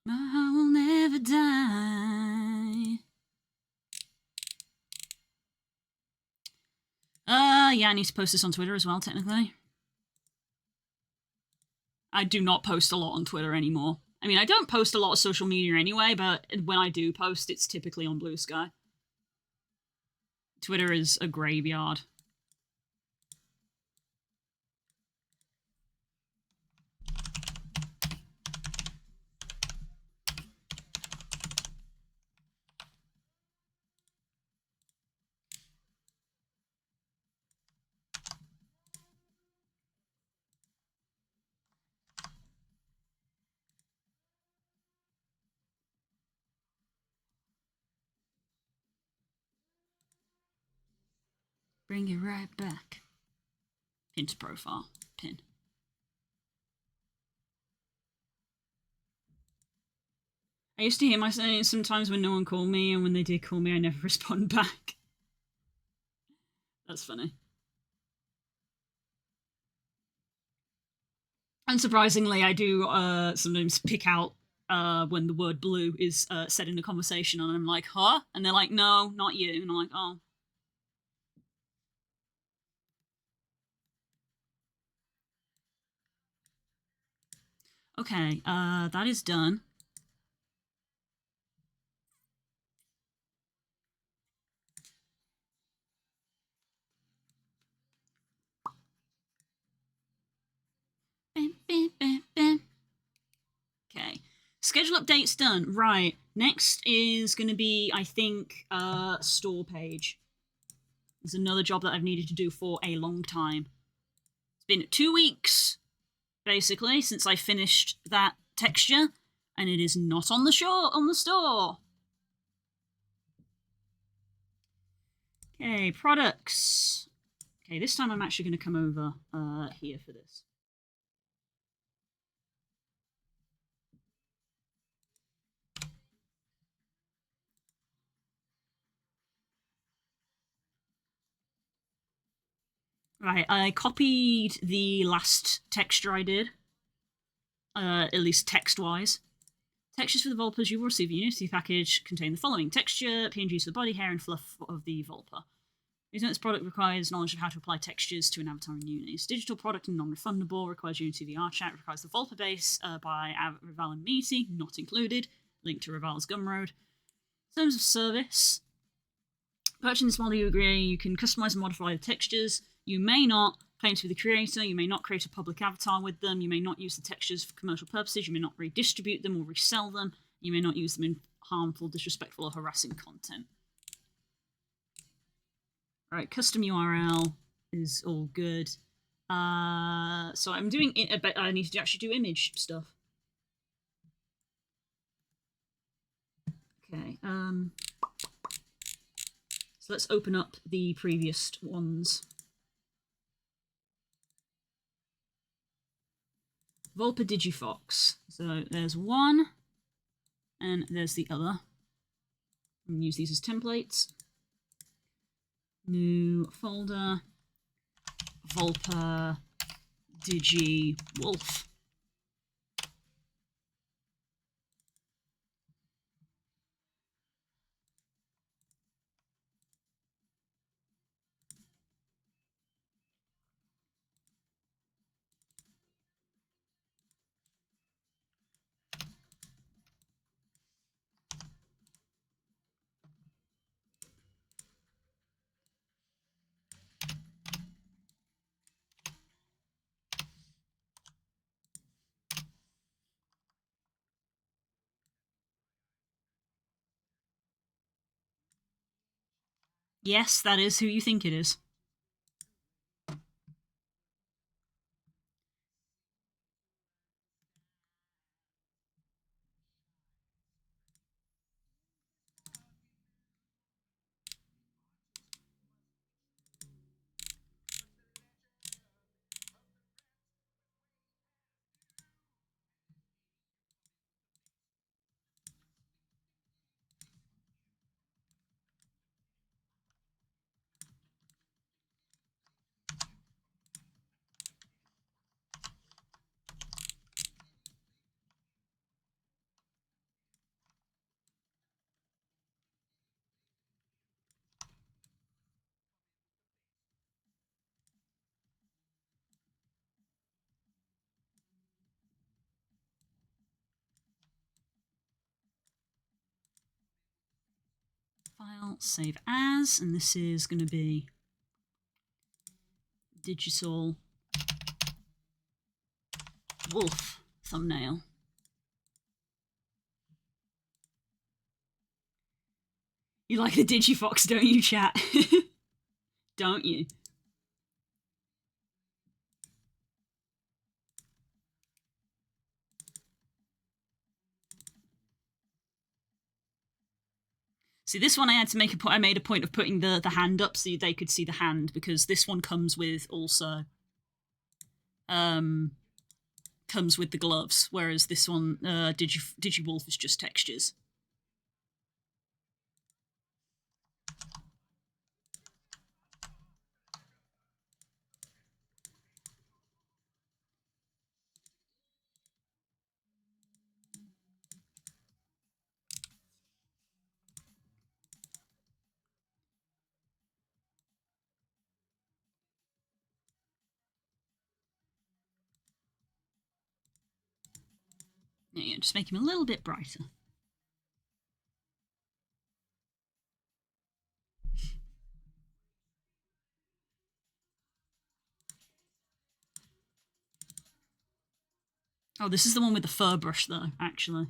My heart will never die. Yeah, I need to post this on Twitter as well, technically. I do not post a lot on Twitter anymore. I mean, I don't post a lot of social media anyway, but when I do post, it's typically on Blue Sky. Twitter is a graveyard. Bring it right back. Pin to profile. Pin. I used to hear myself sometimes when no one called me, and when they did call me, I never respond back. That's funny. Unsurprisingly, I do sometimes pick out when the word blue is said in a conversation, and I'm like, huh? And they're like, no, not you. And I'm like, oh. Okay, that is done. Okay. Schedule updates done. Right. Next is going to be, I think, store page. It's another job that I've needed to do for a long time. It's been 2 weeks, basically, since I finished that texture, and it is not on the store. Okay, products. Okay, this time I'm actually going to come over here for this. Right, I copied the last texture I did, at least text-wise. Textures for the Vulpers you will receive a Unity package contain the following: texture, PNGs for the body, hair, and fluff of the Vulper. Using this product requires knowledge of how to apply textures to an avatar in Unity. It's digital product and non-refundable, requires Unity VR chat, requires the Vulper base by Raval and Meaty, not included. Link to Raval's Gumroad. In terms of service, purchasing this model, you agree you can customize and modify the textures. You may not claim to be the creator, you may not create a public avatar with them, you may not use the textures for commercial purposes, you may not redistribute them or resell them, you may not use them in harmful, disrespectful, or harassing content. Alright, custom URL is all good. So I'm doing it, but I need to actually do image stuff. Okay, so let's open up the previous ones. Vulper Digifox. So there's one, and there's the other. I'm going to use these as templates. New folder. Vulper Digi Wolf. Yes, that is who you think it is. File, save as, and this is going to be digital wolf thumbnail. You like the Digifox, don't you, chat? Don't you? See, this one I had to make a point. I made a point of putting the hand up so they could see the hand, because this one comes with also comes with the gloves, whereas this one Digiwolf is just textures. Yeah, just make him a little bit brighter. Oh, this is the one with the fur brush, though, actually.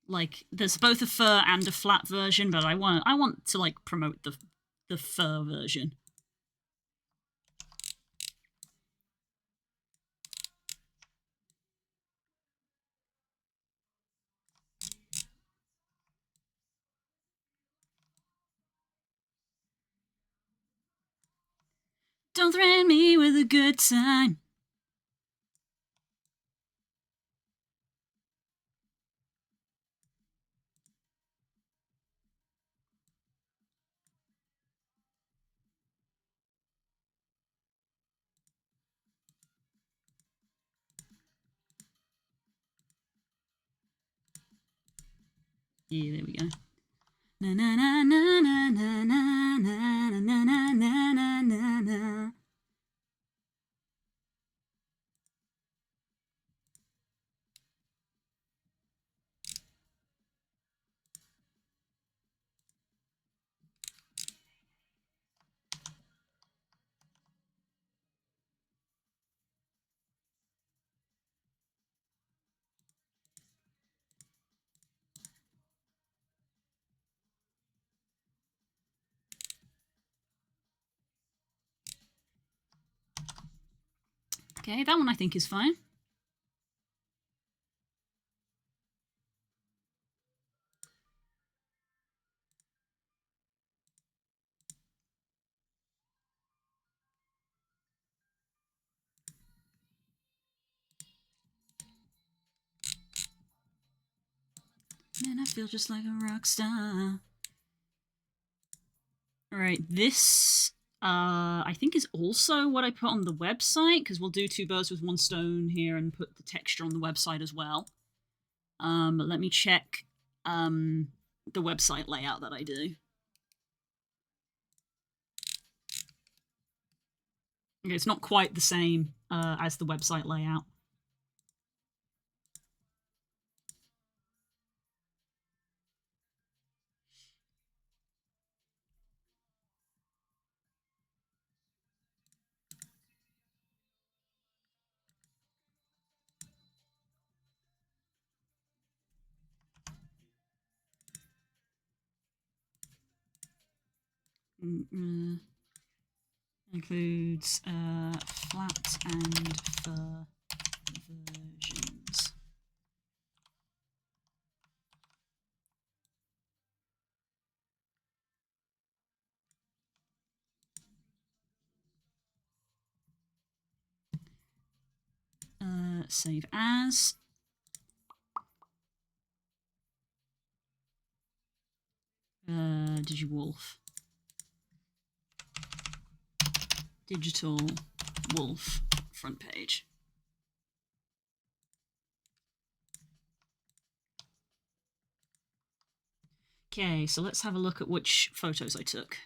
Like, there's both a fur and a flat version, but I want to like promote the fur version. Don't threaten me with a good time. Yeah, there we go. Na na na na na na na na na na na na na. Okay, that one I think is fine. Man, I feel just like a rock star. Alright, this I think is also what I put on the website, because we'll do two birds with one stone here and put the texture on the website as well. But let me check the website layout that I do. Okay, it's not quite the same as the website layout. Includes flat and fur versions. Save as. DigiWolf. Digital Wolf front page. Okay, so let's have a look at which photos I took.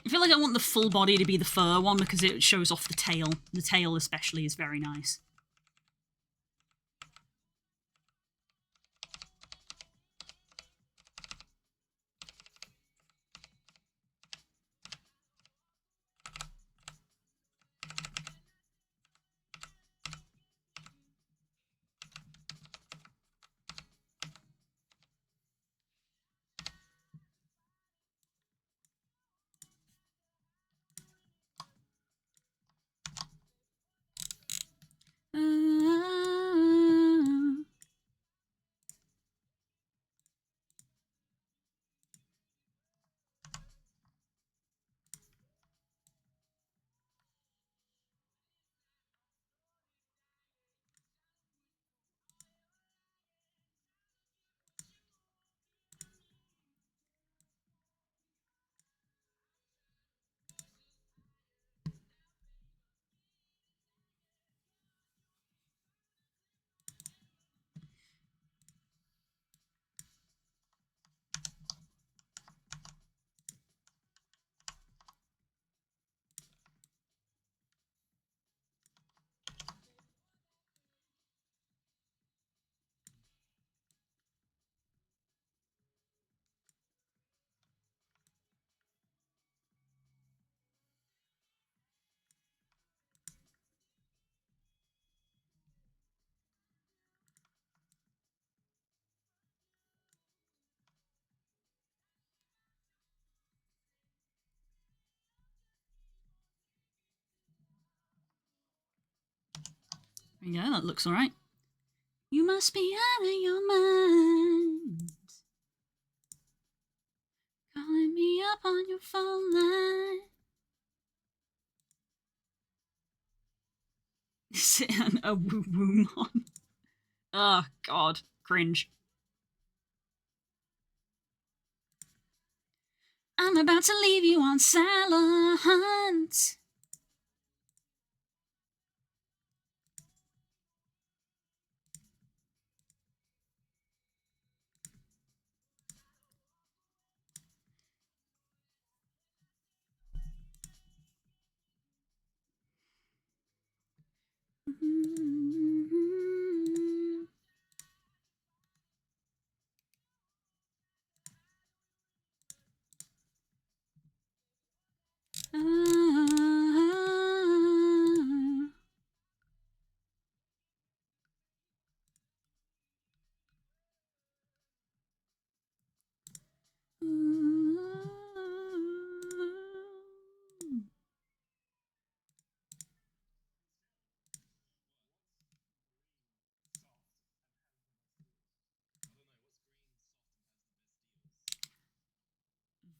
I feel like I want the full body to be the fur one because it shows off the tail. The tail especially is very nice. Yeah, that looks alright. You must be out of your mind. Calling me up on your phone line. Is it a woo-woo mon? Oh, God. Cringe. I'm about to leave you on silent.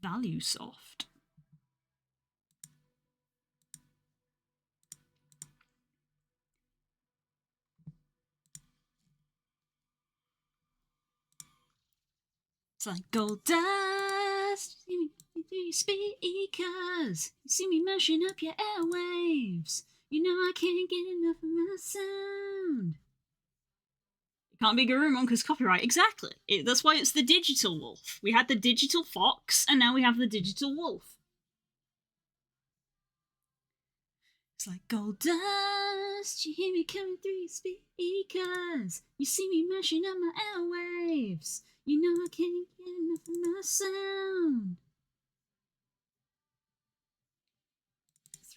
ValueSoft. It's like gold dust through your speakers. You see me mashing up your airwaves. You know I can't get enough of my sound. It can't be Garurumon because copyright. Exactly. That's why it's the digital wolf. We had the digital fox, and now we have the digital wolf. It's like gold dust. You hear me coming through your speakers. You see me mashing up my airwaves. You know I can't get enough of my sound.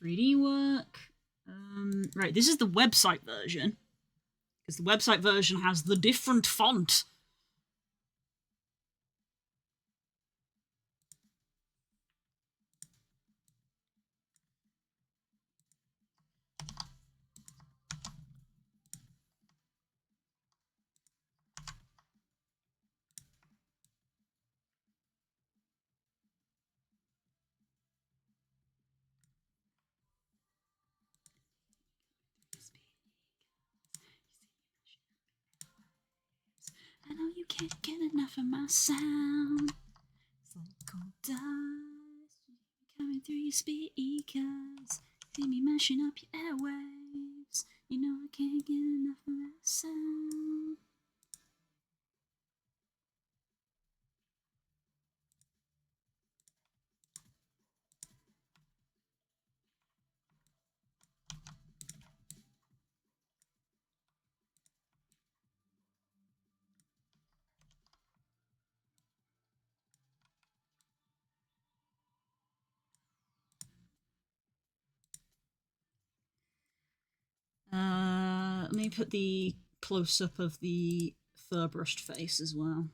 3D work. Right, this is the website version. Because the website version has the different font. I know you can't get enough of my sound. It's like gold dust coming through your speakers. See me mashing up your airwaves. You know I can't get enough of that sound. Let me put the close-up of the fur-brushed face as well.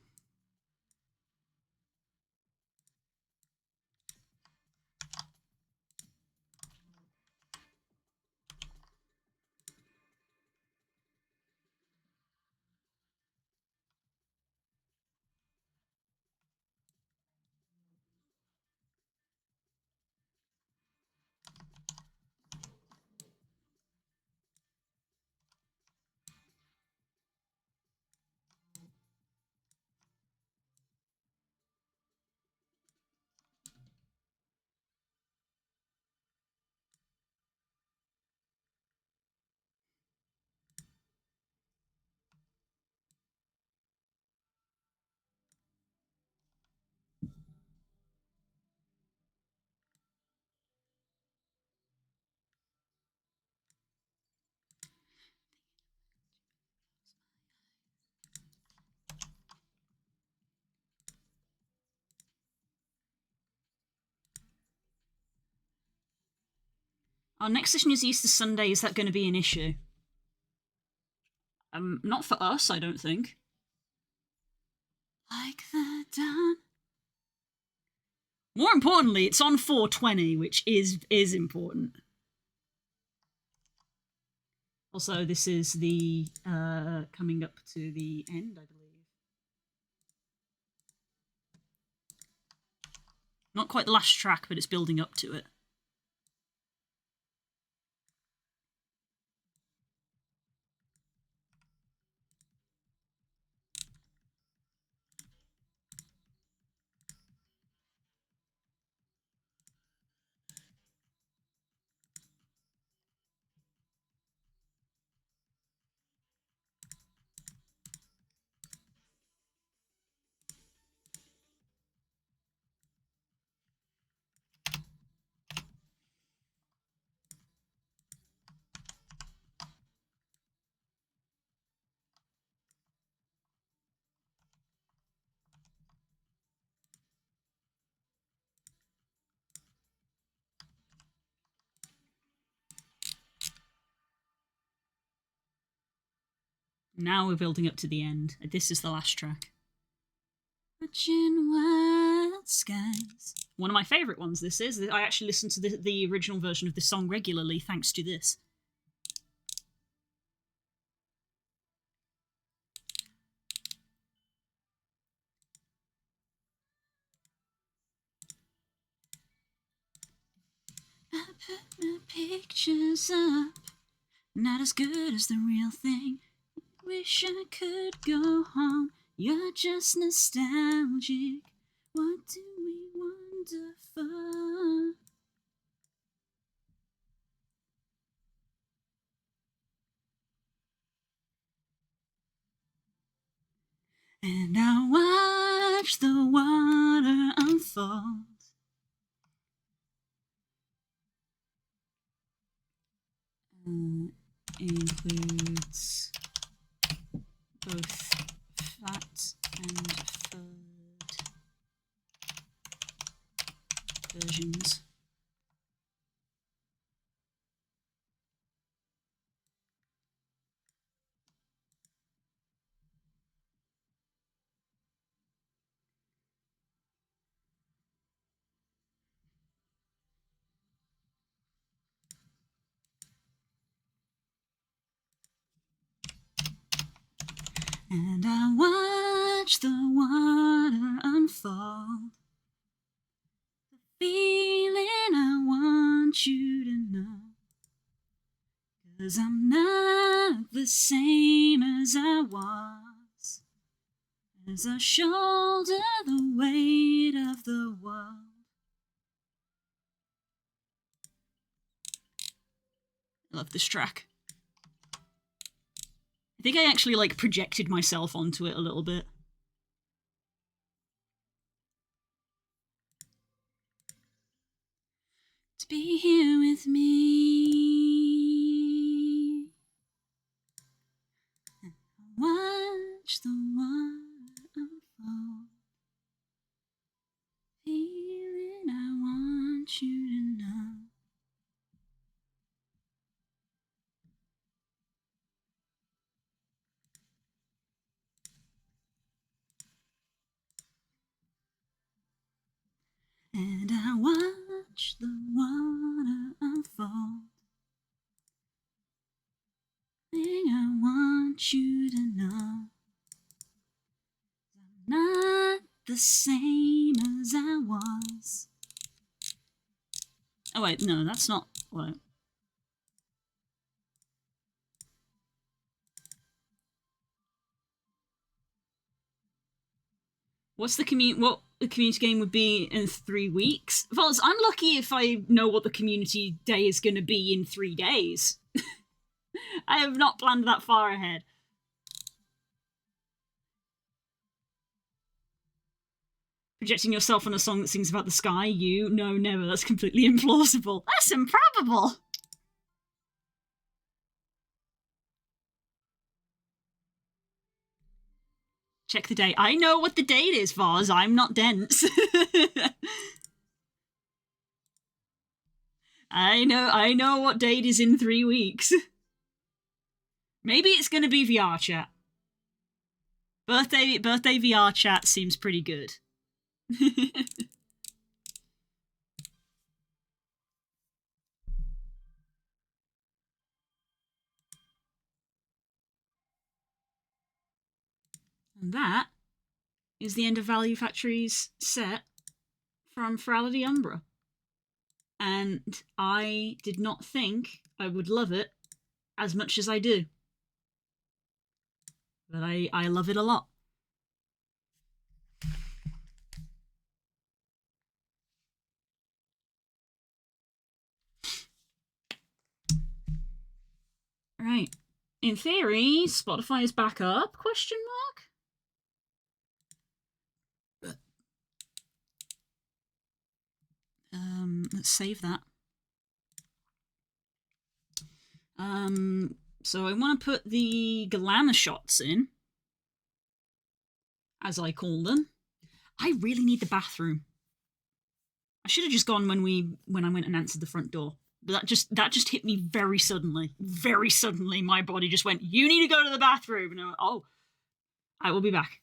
Our next session is Easter Sunday. Is that going to be an issue? Not for us, I don't think. Like the dawn. More importantly, it's on 420, which is important. Also, this is the coming up to the end, I believe. Not quite the last track, but it's building up to it. Now we're building up to the end. This is the last track. Watching wild skies. One of my favourite ones, this is. I actually listened to the original version of this song regularly thanks to this. I put my pictures up, not as good as the real thing. Wish I could go home, you're just nostalgic. What do we wonder for? And I watch the water unfold. Includes both fat and furred versions. And I watch the water unfold. The feeling I want you to know. 'Cause I'm not the same as I was. As I shoulder the weight of the world. I love this track. I think I actually projected myself onto it a little bit. To be here with me. Watch the water unfold. Feeling I want you to know. And I watch the water unfold. Thing I want you to know. I'm not the same as I was. Oh wait, no, that's not what. What the community game would be in 3 weeks? Vols, I'm lucky if I know what the community day is going to be in 3 days. I have not planned that far ahead. Projecting yourself on a song that sings about the sky, you? No, never. That's completely implausible. That's improbable! Check the date. I know what the date is, Vaz. I'm not dense. I know what date is in 3 weeks. Maybe it's gonna be VR chat. Birthday VR chat seems pretty good. And that is the end of Value Factory's set from Ferality Umbra. And I did not think I would love it as much as I do. But I love it a lot. Right. In theory, Spotify is back up, question mark? Let's save that. So I want to put the glamour shots in, as I call them. I really need the bathroom. I should have just gone when I went and answered the front door. But that just hit me very suddenly. Very suddenly, my body just went, "You need to go to the bathroom." And I went, "Oh, I will be back."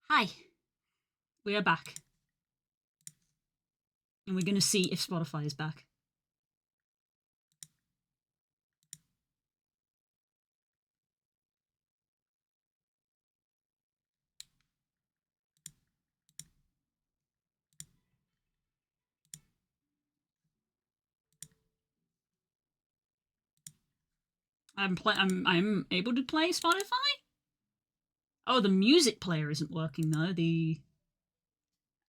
Hi, we are back. And we're going to see if Spotify is back. I'm able to play Spotify? Oh, the music player isn't working though. The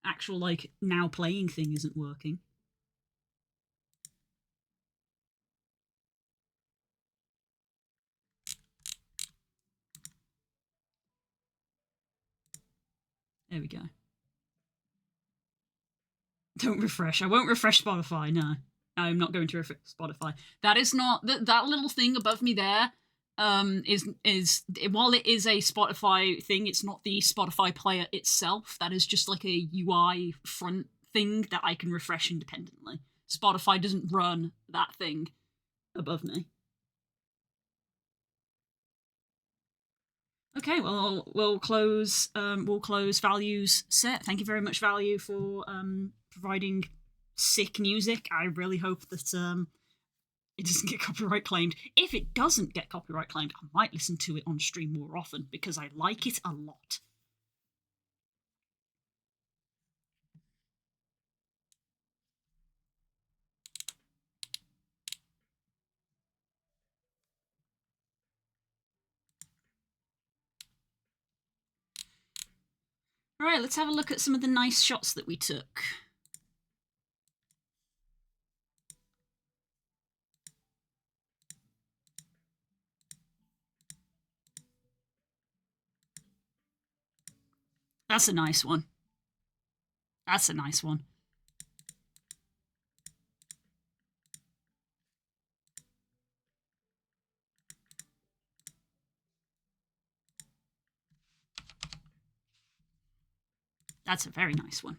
actual, like, now playing thing isn't working. There we go. Don't refresh. I won't refresh Spotify, no. I'm not going to refresh Spotify. That is not... That little thing above me there is while it is a Spotify thing, it's not the Spotify player itself. That is just like a UI front thing that I can refresh independently. Spotify doesn't run that thing above me. Okay, well, we'll close Value's set. Thank you very much, Value, for providing sick music. I really hope that it doesn't get copyright claimed. If it doesn't get copyright claimed, I might listen to it on stream more often because I like it a lot. All right, let's have a look at some of the nice shots that we took. That's a nice one. That's a nice one. That's a very nice one.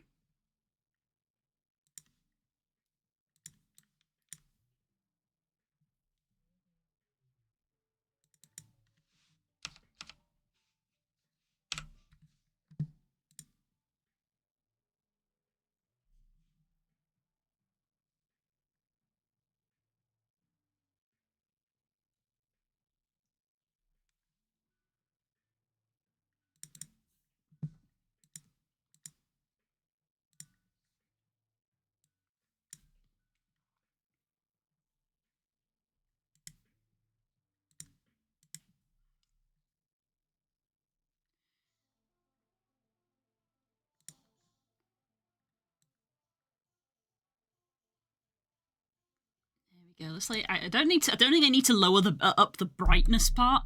Yeah, let's like. I don't think I need to lower the up the brightness part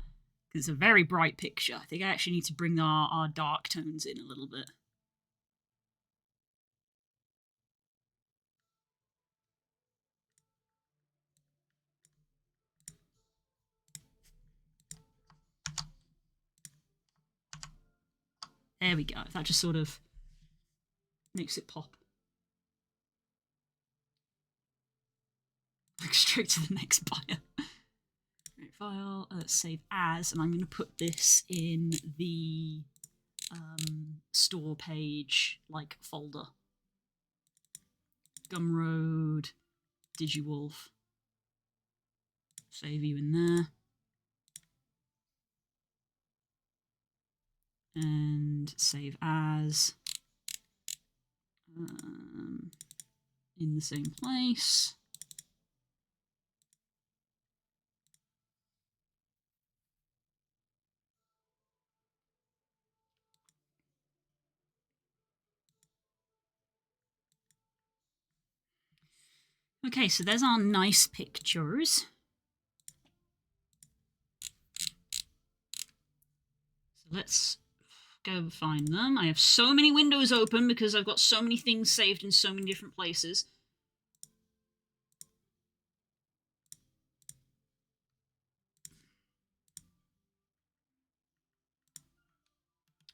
because it's a very bright picture. I think I actually need to bring our dark tones in a little bit. There we go. That just sort of makes it pop. Straight to the next buyer. Right, file, save as, and I'm going to put this in the store page like folder. Gumroad, DigiWolf. Save you in there. And save as in the same place. Okay, so there's our nice pictures. So let's go find them. I have so many windows open because I've got so many things saved in so many different places.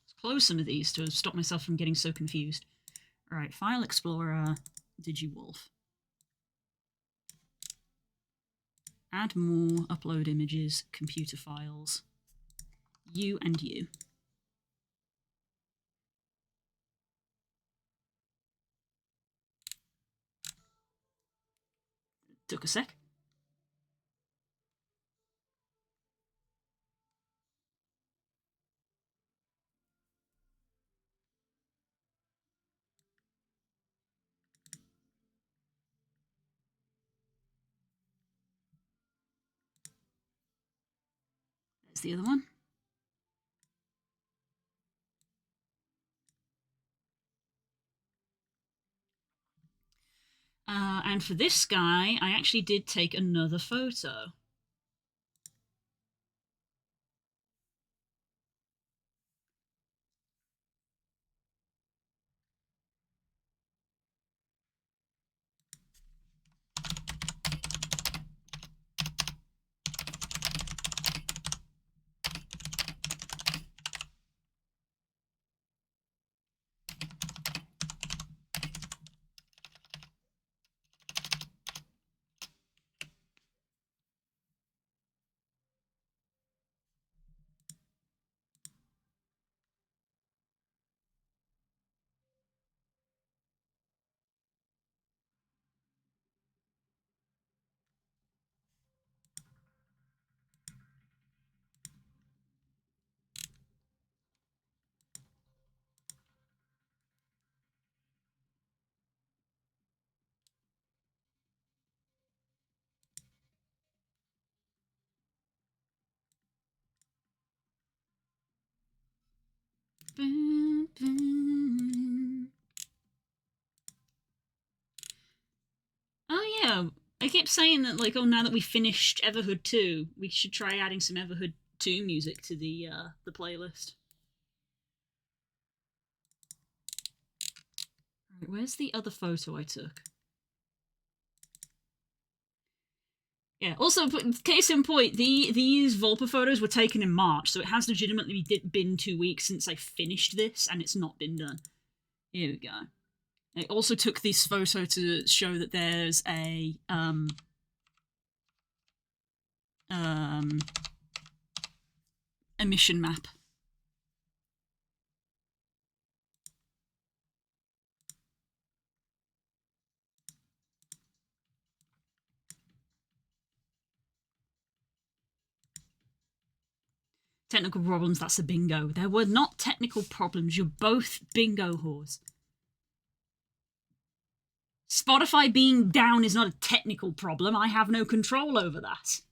Let's close some of these to stop myself from getting so confused. All right, File Explorer, DigiWolf. Add more, upload images, computer files. You and you. Took a sec. There's the other one. And for this guy, I actually did take another photo. Oh yeah, I kept saying that like, oh, now that we finished Everhood 2, we should try adding some Everhood 2 music to the playlist. Right, where's the other photo I took? Yeah. Also, case in point, these Volpa photos were taken in March, so it has legitimately been 2 weeks since I finished this, and it's not been done. Here we go. I also took this photo to show that there's a emission map. Technical problems, that's a bingo. There were not technical problems, you're both bingo whores. Spotify being down is not a technical problem, I have no control over that.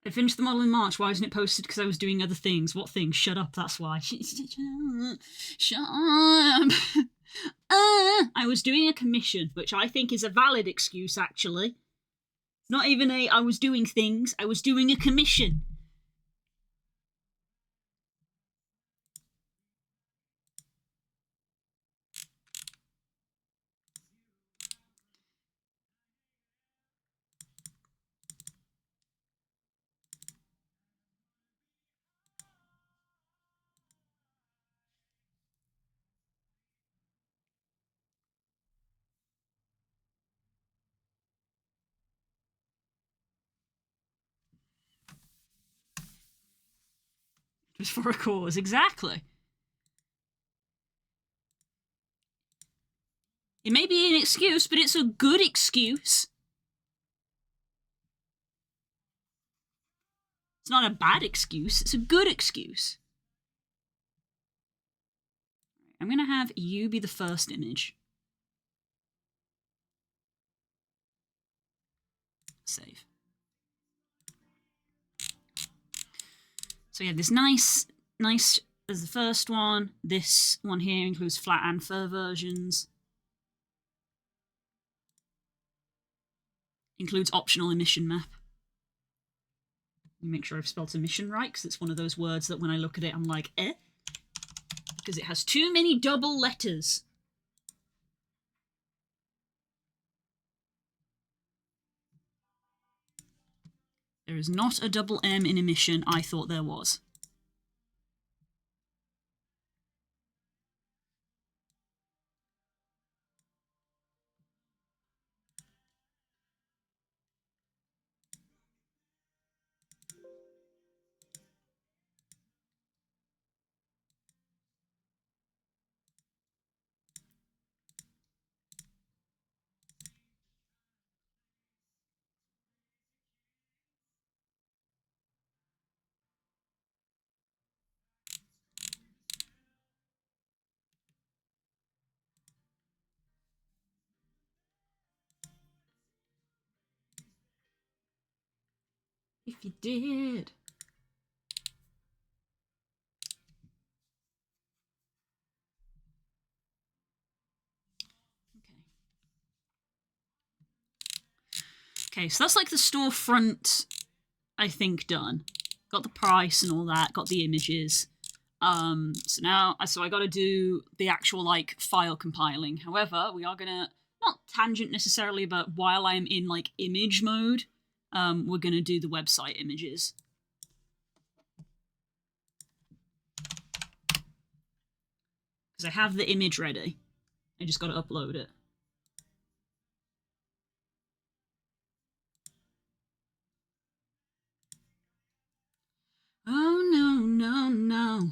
I finished the model in March. Why isn't it posted? Because I was doing other things. What things? Shut up, that's why. Shut up. I was doing a commission, which I think is a valid excuse, actually. Not even I was doing things, I was doing a commission. It was for a cause, exactly. It may be an excuse, but it's a good excuse. It's not a bad excuse, it's a good excuse. I'm gonna have you be the first image. Save. So yeah, this nice There's the first one. This one here includes flat and fur versions. Includes optional emission map. Make sure I've spelled emission right, because it's one of those words that when I look at it, I'm like, eh? Because it has too many double letters. There is not a double M in emission. I thought there was. If you did. Okay, so that's like the storefront, I think, done. Got the price and all that, got the images. So I got to do the actual like file compiling. However, we are gonna, not tangent necessarily, but while I'm in like image mode, we're gonna do the website images. Because I have the image ready. I just got to upload it. Oh no, no, no.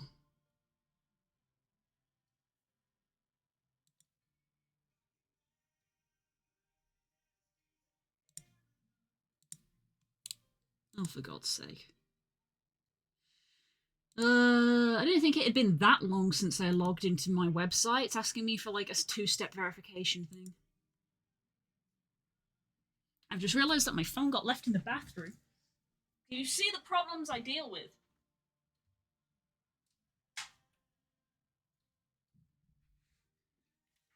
Oh, for God's sake. I didn't think it had been that long since I logged into my website. It's asking me for like a two-step verification thing. I've just realised that my phone got left in the bathroom. Can you see the problems I deal with?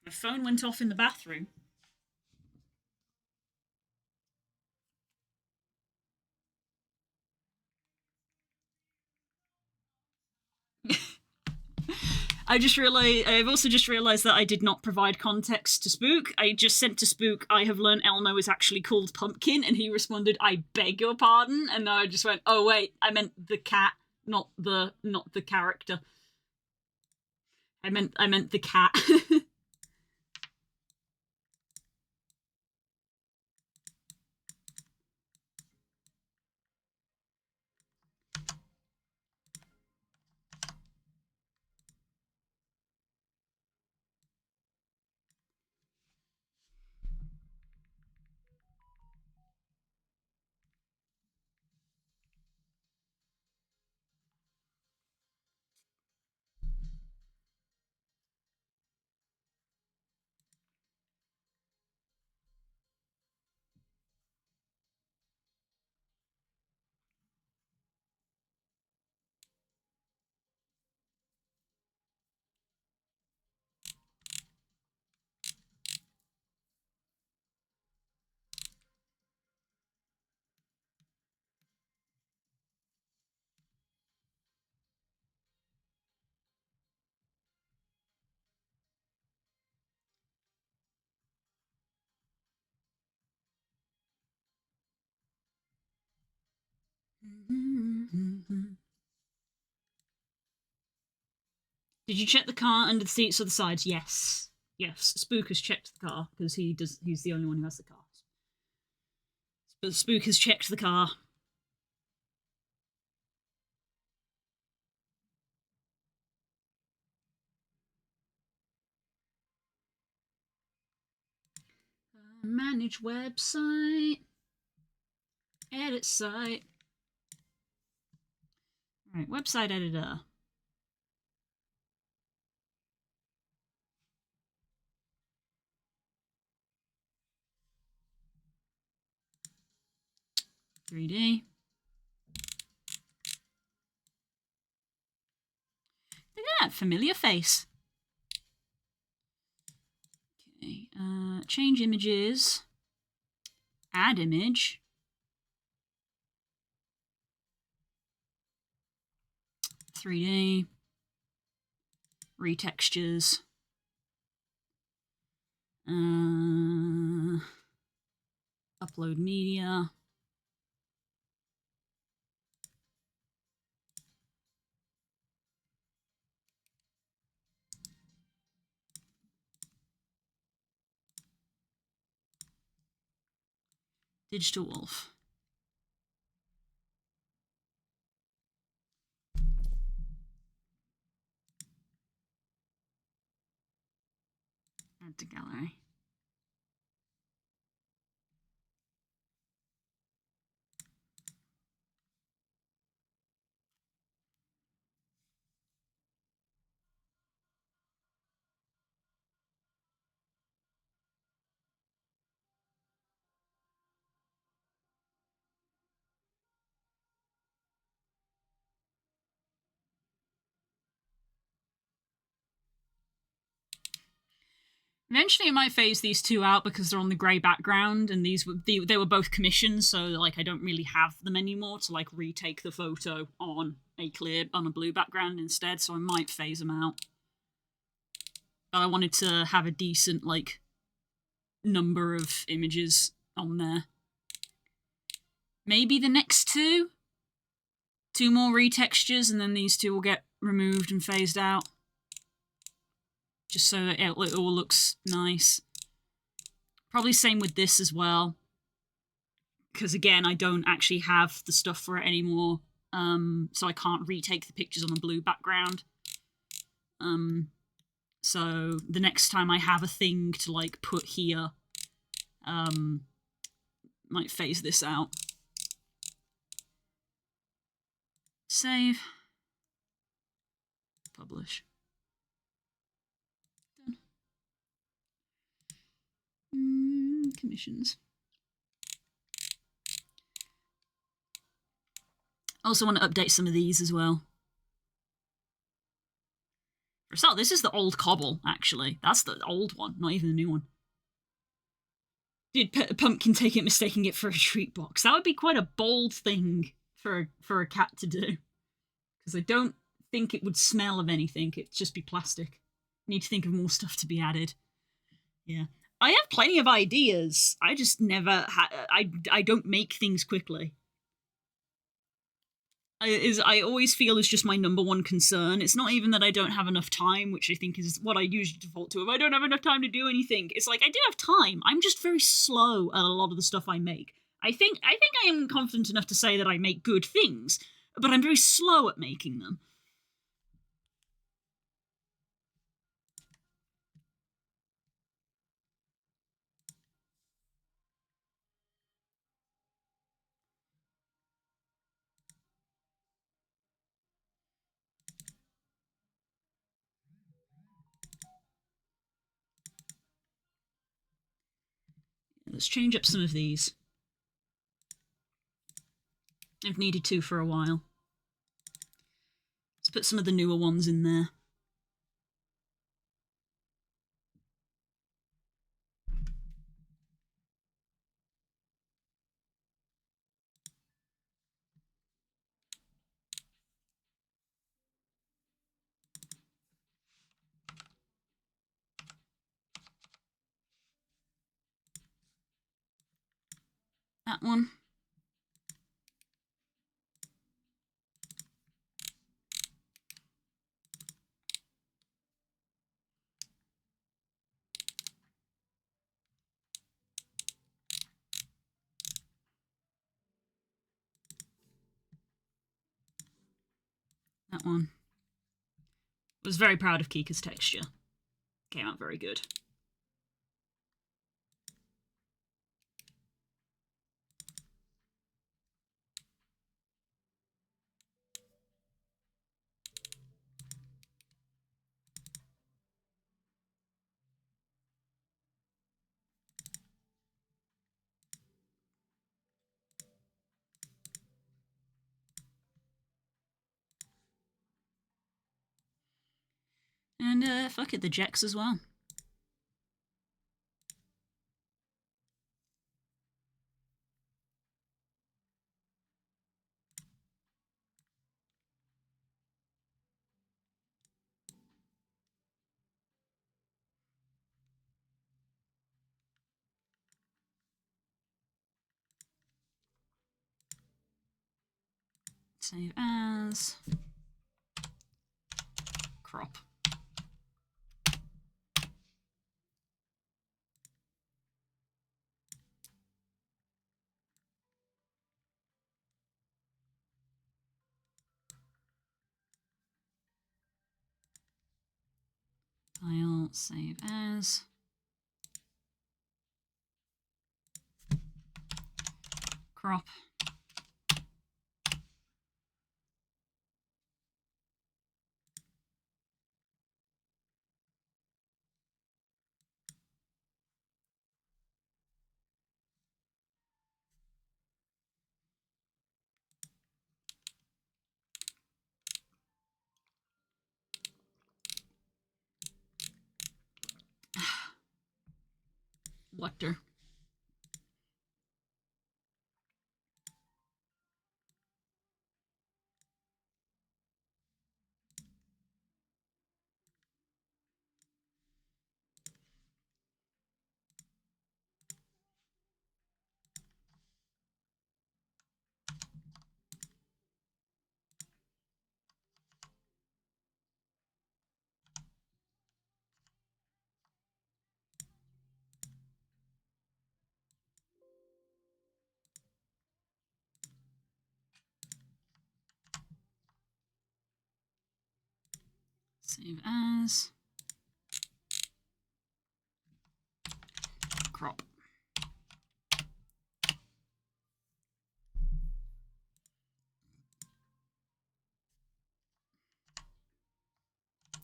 My phone went off in the bathroom. I've also just realised that I did not provide context to Spook. I just sent to Spook, I have learned Elmo is actually called Pumpkin, and he responded, I beg your pardon, and I just went, oh wait, I meant the cat, not the character. I meant the cat. Did you check the car under the seats or the sides? Yes. Yes. Spook has checked the car because he's the only one who has the car. But Spook has checked the car. Manage website. Edit site. Alright, website editor. .3D. familiar face. Okay, change images. Add image. .3D. Retextures. Upload media. Digital Wolf. Add to gallery. Eventually, I might phase these two out because they're on the grey background, and they were both commissioned, so like I don't really have them anymore to like retake the photo on a blue background instead. So I might phase them out. But I wanted to have a decent like number of images on there. Maybe the next two more retextures, and then these two will get removed and phased out. Just so that it all looks nice. Probably same with this as well. Because again, I don't actually have the stuff for it anymore. So I can't retake the pictures on a blue background. So the next time I have a thing to like put here, might phase this out. Save. Publish. Commissions. I also want to update some of these as well. For a start, this is the old cobble, actually. That's the old one, not even the new one. Did Pumpkin take it, mistaking it for a treat box? That would be quite a bold thing for a cat to do. Because I don't think it would smell of anything. It'd just be plastic. Need to think of more stuff to be added. Yeah. I have plenty of ideas. I just never I don't make things quickly. I always feel is just my number one concern. It's not even that I don't have enough time, which I think is what I usually default to. If I don't have enough time to do anything, it's like I do have time. I'm just very slow at a lot of the stuff I make. I think I am confident enough to say that I make good things, but I'm very slow at making them. Let's change up some of these. I've needed to for a while. Let's put some of the newer ones in there. That one. That one. Was very proud of Kika's texture. Came out very good. And fuck it, the Jex as well. Save as. Crop. File, save as. Crop. Lecter. Save as. Crop.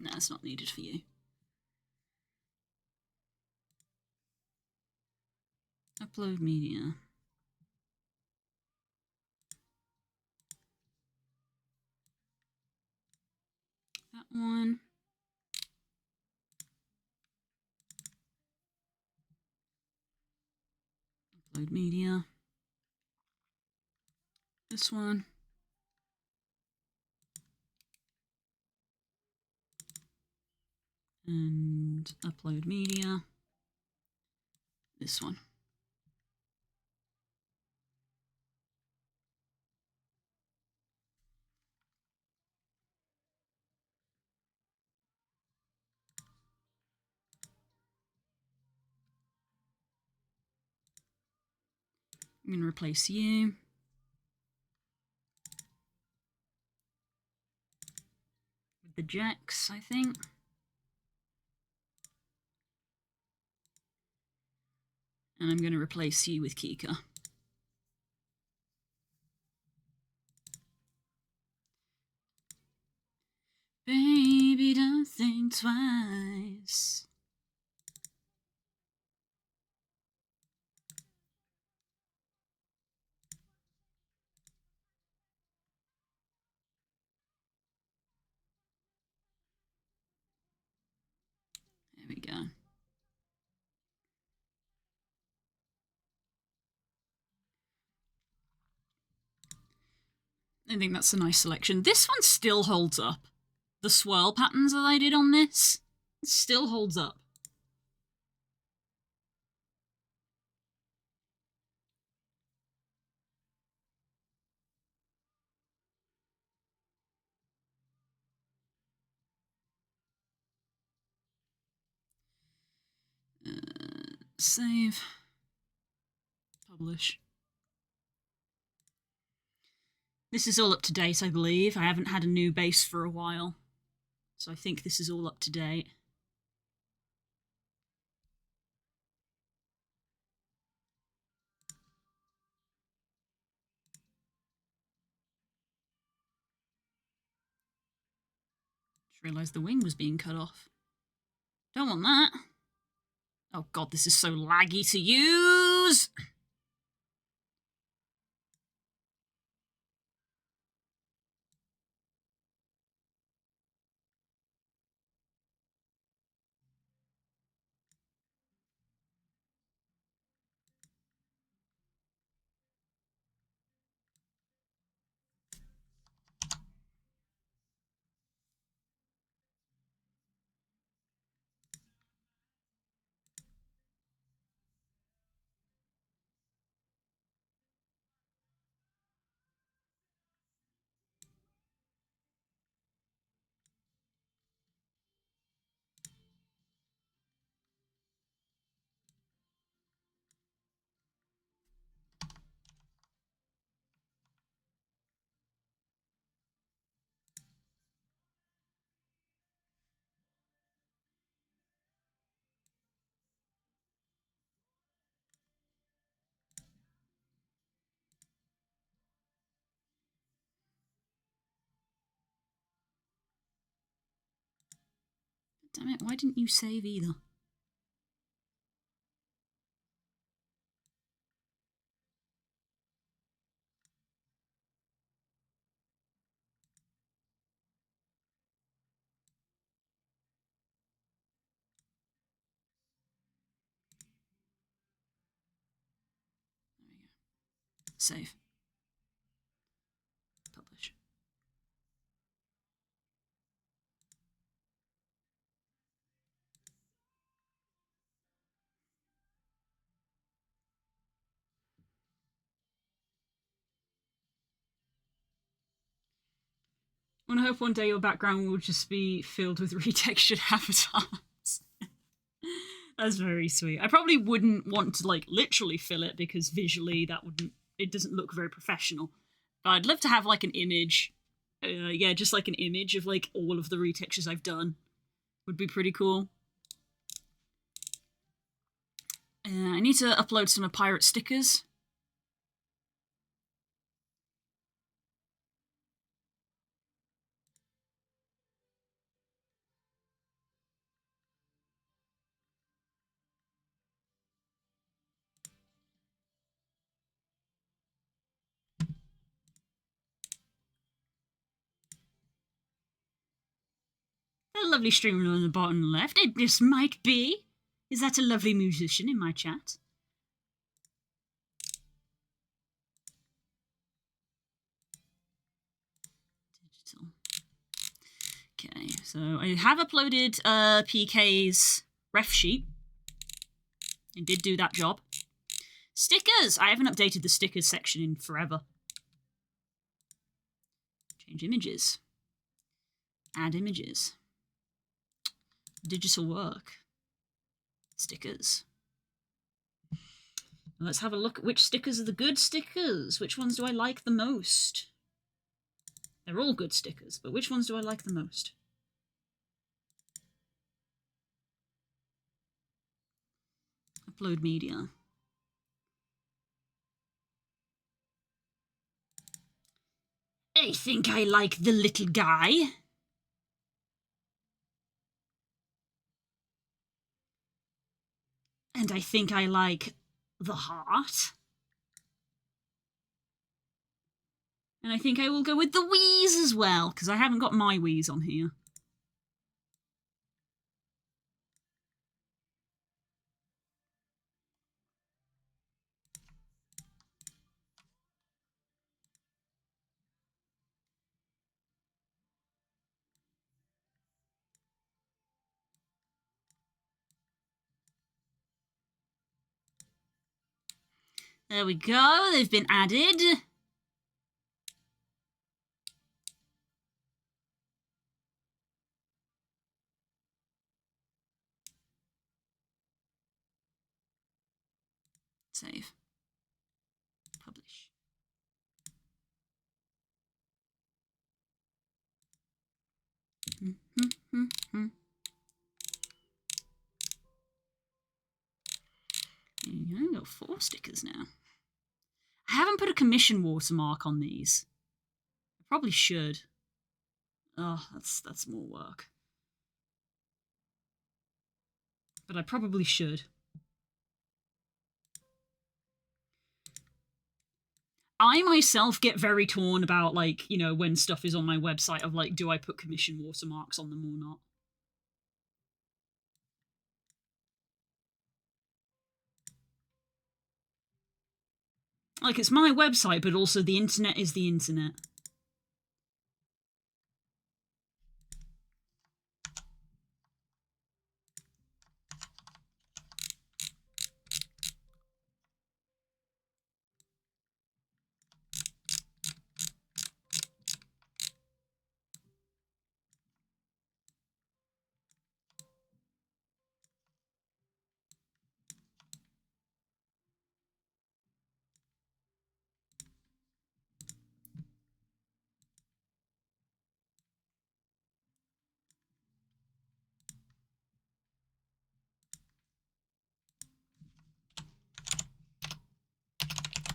No, it's not needed for you. Upload media. That one. Upload media. This one. And upload media. This one. I'm going to replace you. With the Jex, I think. And I'm going to replace you with Kika. Baby, don't think twice. There we go. I think that's a nice selection. This one still holds up. The swirl patterns that I did on this still holds up. Save. Publish. This is all up to date, I believe. I haven't had a new base for a while. So I think this is all up to date. Just realised the wing was being cut off. Don't want that. Oh god, this is so laggy to use! Damn it, why didn't you save either? There we go. Save. Publish. I want to hope one day your background will just be filled with retextured avatars. That's very sweet. I probably wouldn't want to like literally fill it because visually it doesn't look very professional. But I'd love to have like an image. Yeah, just like an image of like all of the retextures I've done. Would be pretty cool. I need to upload some of Pirate stickers. A lovely streamer on the bottom left. It just might be. Is that a lovely musician in my chat? Digital. Okay, so I have uploaded PK's ref sheet. I did do that job. Stickers! I haven't updated the stickers section in forever. Change images. Add images. Digital work. Stickers. Let's have a look at which stickers are the good stickers. Which ones do I like the most? They're all good stickers, but which ones do I like the most? Upload media. I think I like the little guy. And I think I like the heart. And I think I will go with the wheeze as well, because I haven't got my wheeze on here. There we go, they've been added. Save. Publish. I've got 4 stickers now. I haven't put a commission watermark on these. I probably should. Oh, that's more work. But I probably should. I myself get very torn about, like, you know, when stuff is on my website of, like, do I put commission watermarks on them or not? Like, it's my website, but also the internet is the internet.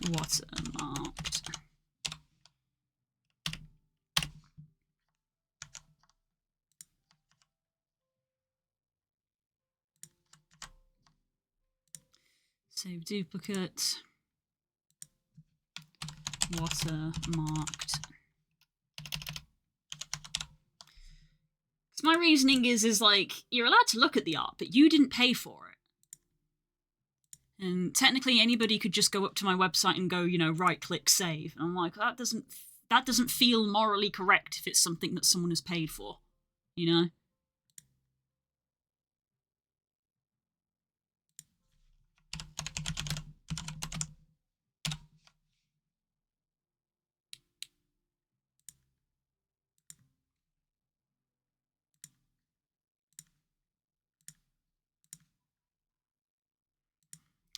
Watermarked. Save duplicate. Watermarked. So my reasoning is like, you're allowed to look at the art, but you didn't pay for it. And technically anybody could just go up to my website and go, you know, right-click save. And I'm like, that doesn't feel morally correct if it's something that someone has paid for, you know?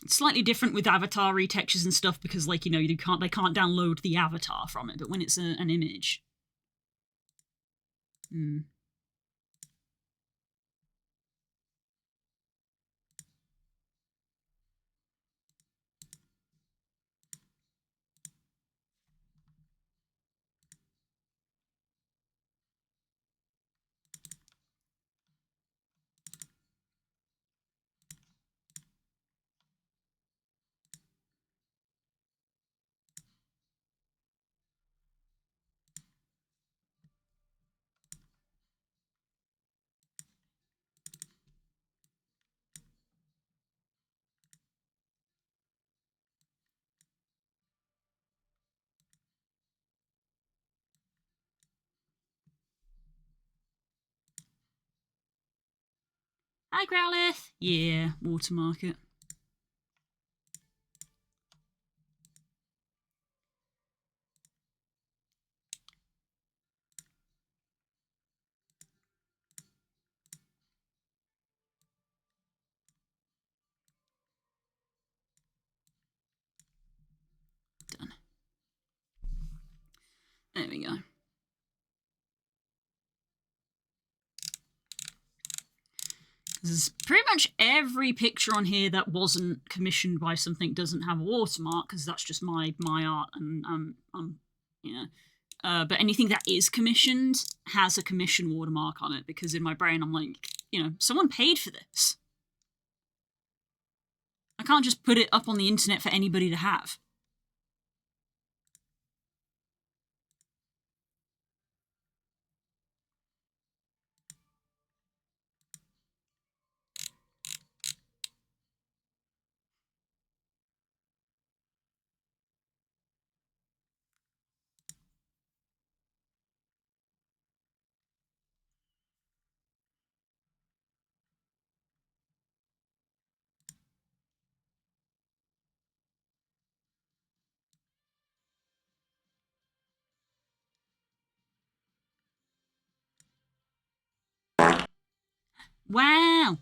It's slightly different with avatar retextures and stuff because, like, you know, they can't download the avatar from it, but when it's an image. Hi, Growlith! Yeah, watermark it. Done. There we go. There's pretty much every picture on here that wasn't commissioned by something doesn't have a watermark, because that's just my art, and you know. But anything that is commissioned has a commission watermark on it, because in my brain I'm like, you know, someone paid for this. I can't just put it up on the internet for anybody to have. Wow!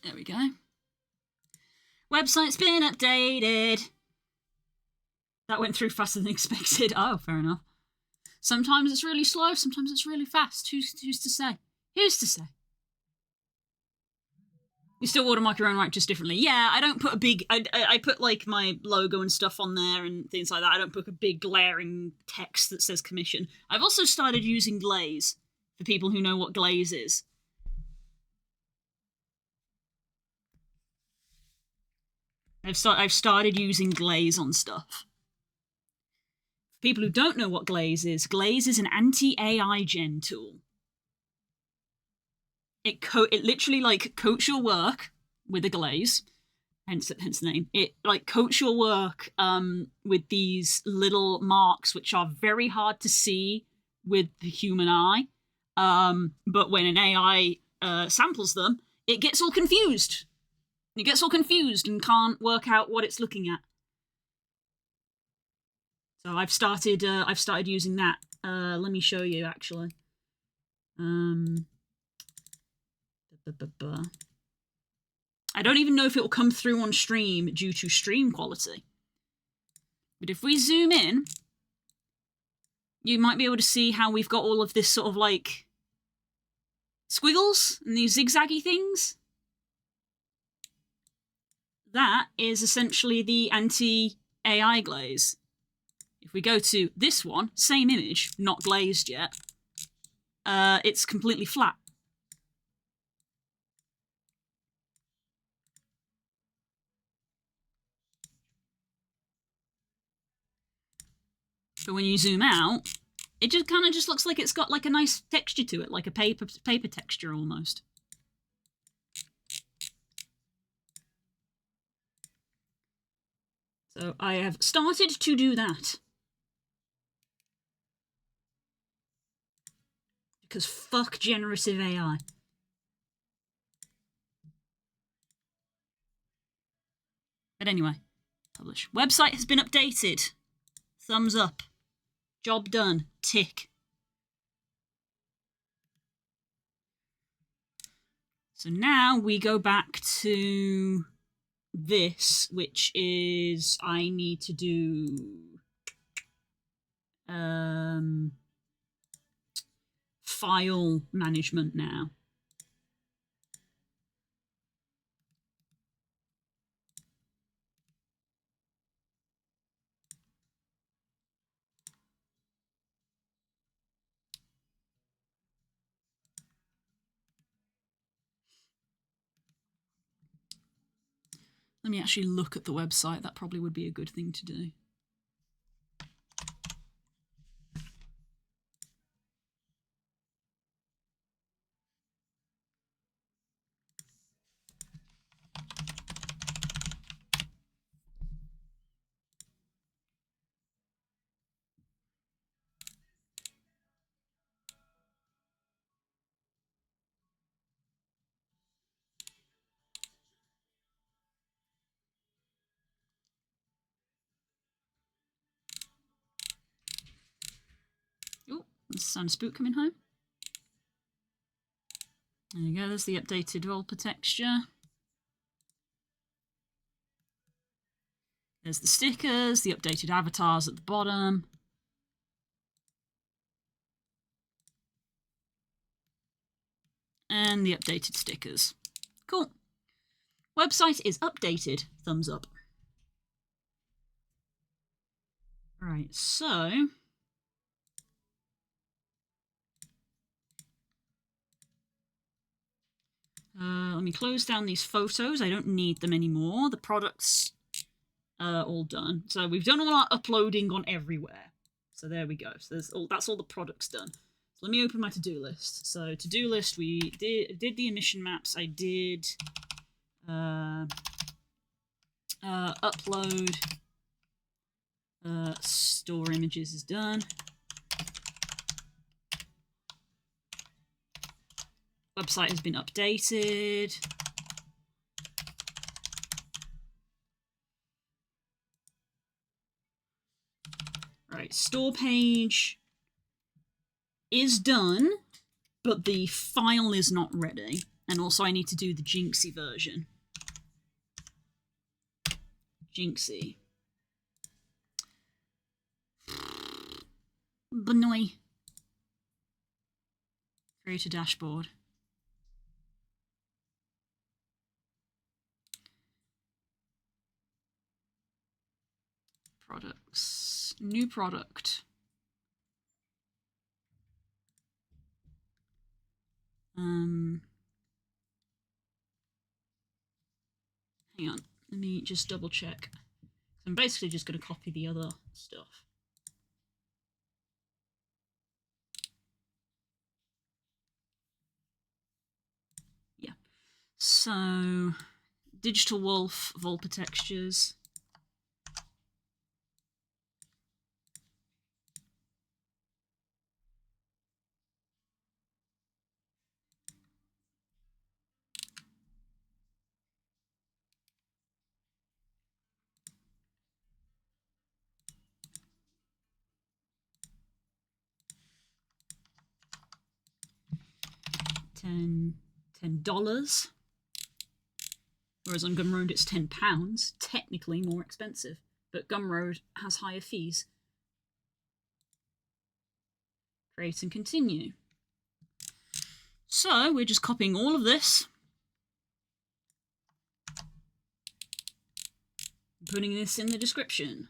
There we go. Website's been updated. That went through faster than expected. Oh, fair enough. Sometimes it's really slow, sometimes it's really fast. Who's to say? Who's to say? You still watermark your own right, just differently. Yeah, I don't put a big... I put, like, my logo and stuff on there and things like that. I don't put a big glaring text that says commission. I've also started using glaze, for people who know what glaze is. I've started using glaze on stuff. For people who don't know what glaze is an anti-AI gen tool. It literally, like, coats your work with a glaze, hence the name. It like coats your work with these little marks which are very hard to see with the human eye. But when an AI samples them, it gets all confused. It gets all confused and can't work out what it's looking at. So I've started using that. Let me show you actually. I don't even know if it will come through on stream due to stream quality. But if we zoom in, you might be able to see how we've got all of this sort of like squiggles and these zigzaggy things. That is essentially the anti-AI glaze. If we go to this one, same image, not glazed yet, it's completely flat. But when you zoom out, it just kind of just looks like it's got like a nice texture to it, like a paper texture almost. So I have started to do that. Because fuck generative AI. But anyway, publish. Website has been updated. Thumbs up. Job done. Tick. So now we go back to this, which is I need to do file management now. Let me actually look at the website. That probably would be a good thing to do. Oh, there's the sound of Spook coming home. There you go, there's the updated developer texture. There's the stickers, the updated avatars at the bottom. And the updated stickers. Cool. Website is updated. Thumbs up. Right, so let me close down these photos. I don't need them anymore. The products are all done. So we've done all our uploading on everywhere. So there we go. So that's all the products done. So let me open my to-do list. So to-do list, we did the emission maps. I did upload. Store images is done. Website has been updated. Right, store page is done, but the file is not ready. And also I need to do the Jinxie version. Jinxie. Benoy. Create a dashboard. Products. New product. Hang on. Let me just double check. I'm basically just going to copy the other stuff. Yeah. So Digital Wolf, Vulpa textures. $10. Whereas on Gumroad it's £10, technically more expensive, but Gumroad has higher fees. Create and continue. So we're just copying all of this, putting this in the description.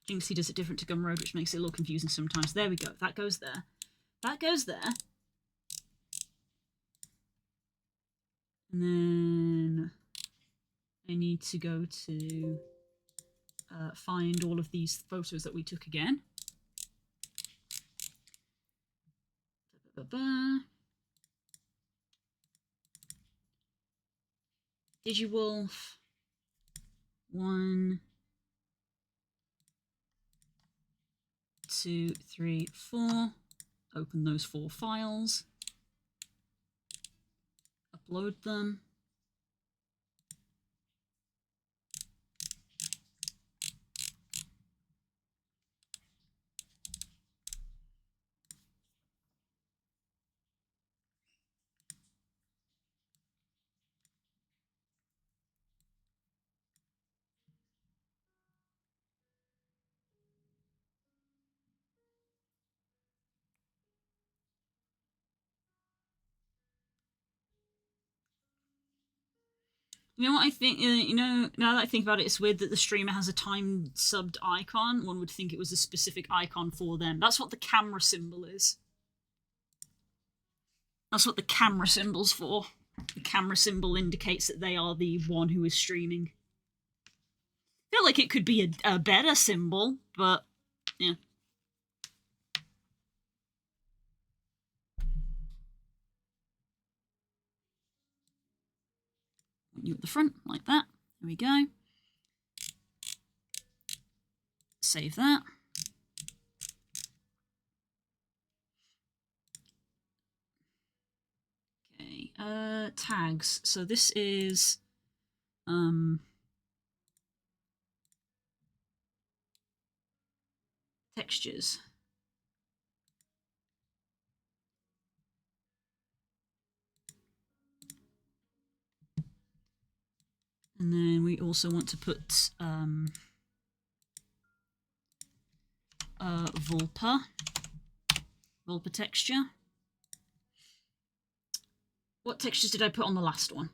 Jinxie does it different to Gumroad, which makes it a little confusing sometimes. There we go. That goes there. That goes there. And then I need to go to find all of these photos that we took again. DigiWolf. 1, 2, 3, 4. Open those 4 files. Upload them. You know what I think, now that I think about it, it's weird that the streamer has a time subbed icon. One would think it was a specific icon for them. That's what the camera symbol is. That's what the camera symbol's for. The camera symbol indicates that they are the one who is streaming. I feel like it could be a better symbol, but yeah. You at the front, like that. There we go. Save that. Okay, tags. So this is textures. And then we also want to put Vulpa texture. What textures did I put on the last one?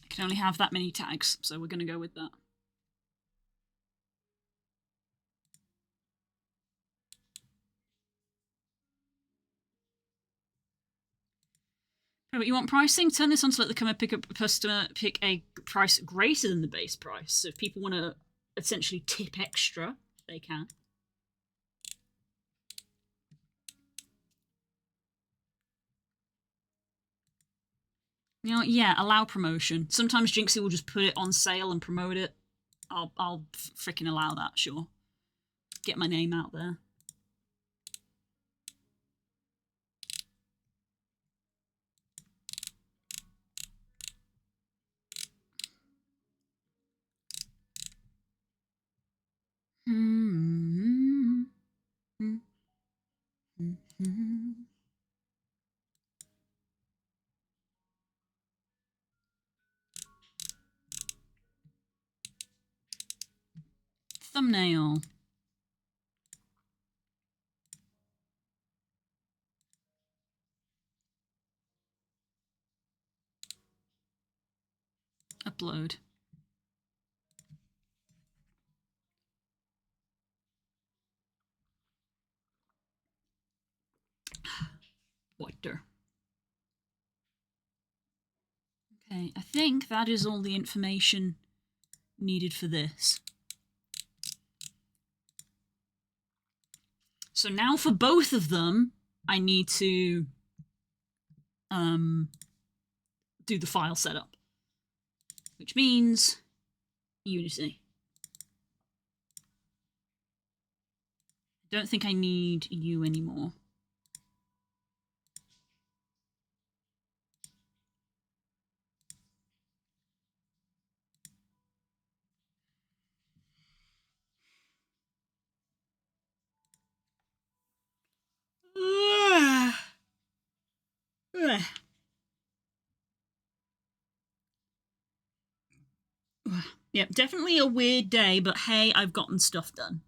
I can only have that many tags, so we're going to go with that. But you want pricing? Turn this on to let the customer pick a price greater than the base price. So if people want to essentially tip extra, they can. You know, yeah, allow promotion. Sometimes Jinxie will just put it on sale and promote it. I'll freaking allow that, sure. Get my name out there. Thumbnail. Upload. Water. Okay, I think that is all the information needed for this. So now for both of them, I need to do the file setup, which means Unity. Don't think I need you anymore. Yep, definitely a weird day, but hey, I've gotten stuff done.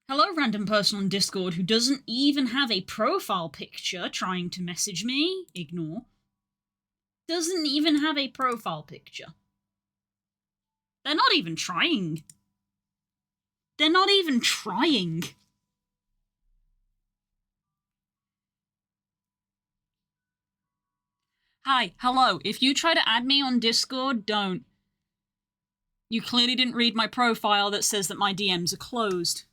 Hello, random person on Discord who doesn't even have a profile picture trying to message me. Ignore. Doesn't even have a profile picture. They're not even trying. They're not even trying. Hi, hello. If you try to add me on Discord, don't. You clearly didn't read my profile that says that my DMs are closed.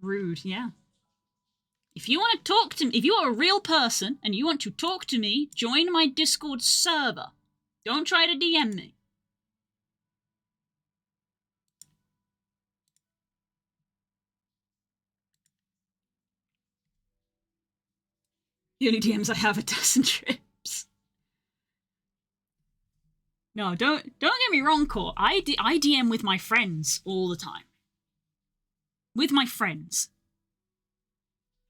Rude, yeah. If you want to talk to me, if you are a real person and you want to talk to me, join my Discord server. Don't try to DM me. The only DMs I have are Destin trips. No, don't get me wrong, Court. I DM with my friends all the time. With my friends.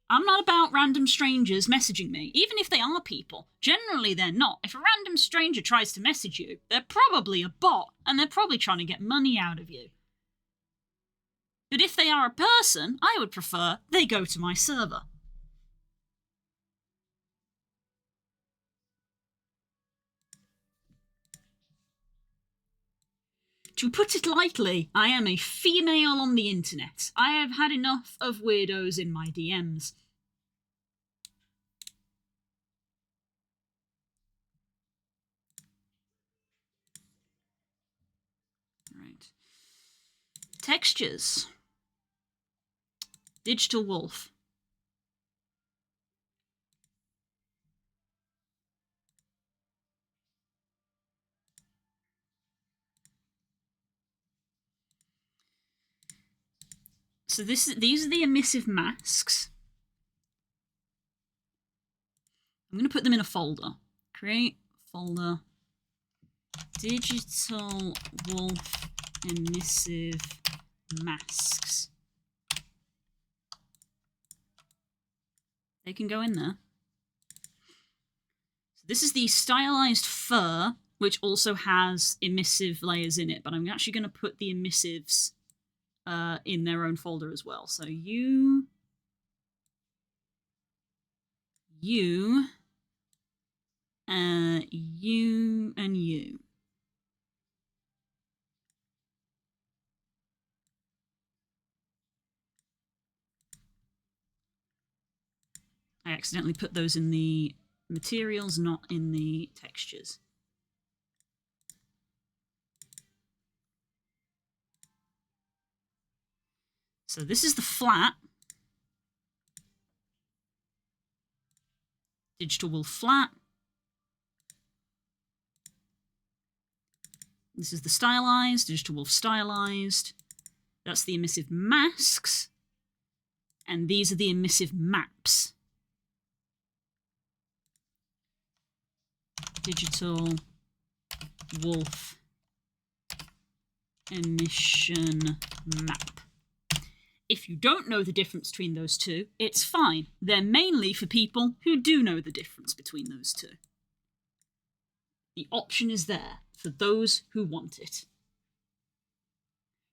I'm not about random strangers messaging me, even if they are people. Generally, they're not. If a random stranger tries to message you, they're probably a bot, and they're probably trying to get money out of you. But if they are a person, I would prefer they go to my server. To put it lightly, I am a female on the internet. I have had enough of weirdos in my DMs. Right. Textures. Digital Wolf. So these are the emissive masks. I'm going to put them in a folder. Create folder. Digital Wolf emissive masks. They can go in there. So this is the stylized fur, which also has emissive layers in it, but I'm actually going to put the emissives in their own folder as well. So you, and you. I accidentally put those in the materials, not in the textures. So this is the flat. Digital Wolf flat. This is the stylized, Digital Wolf stylized. That's the emissive masks. And these are the emissive maps. Digital wolf emission map. If you don't know the difference between those two, it's fine. They're mainly for people who do know the difference between those two. The option is there for those who want it.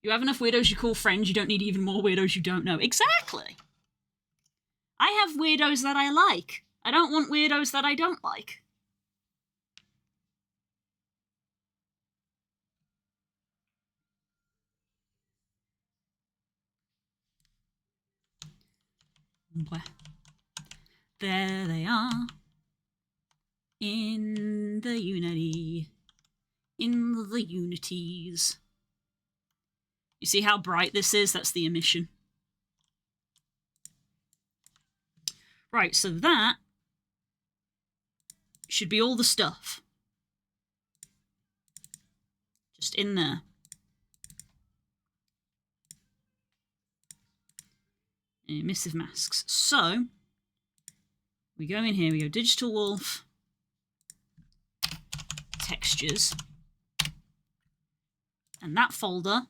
You have enough weirdos you call friends, you don't need even more weirdos you don't know. Exactly! I have weirdos that I like. I don't want weirdos that I don't like. There they are. In the Unity. In the Unities. You see how bright this is? That's the emission. Right, so that should be all the stuff. Just in there. Emissive masks. So, we go in here, we go Digital Wolf, Textures, and that folder,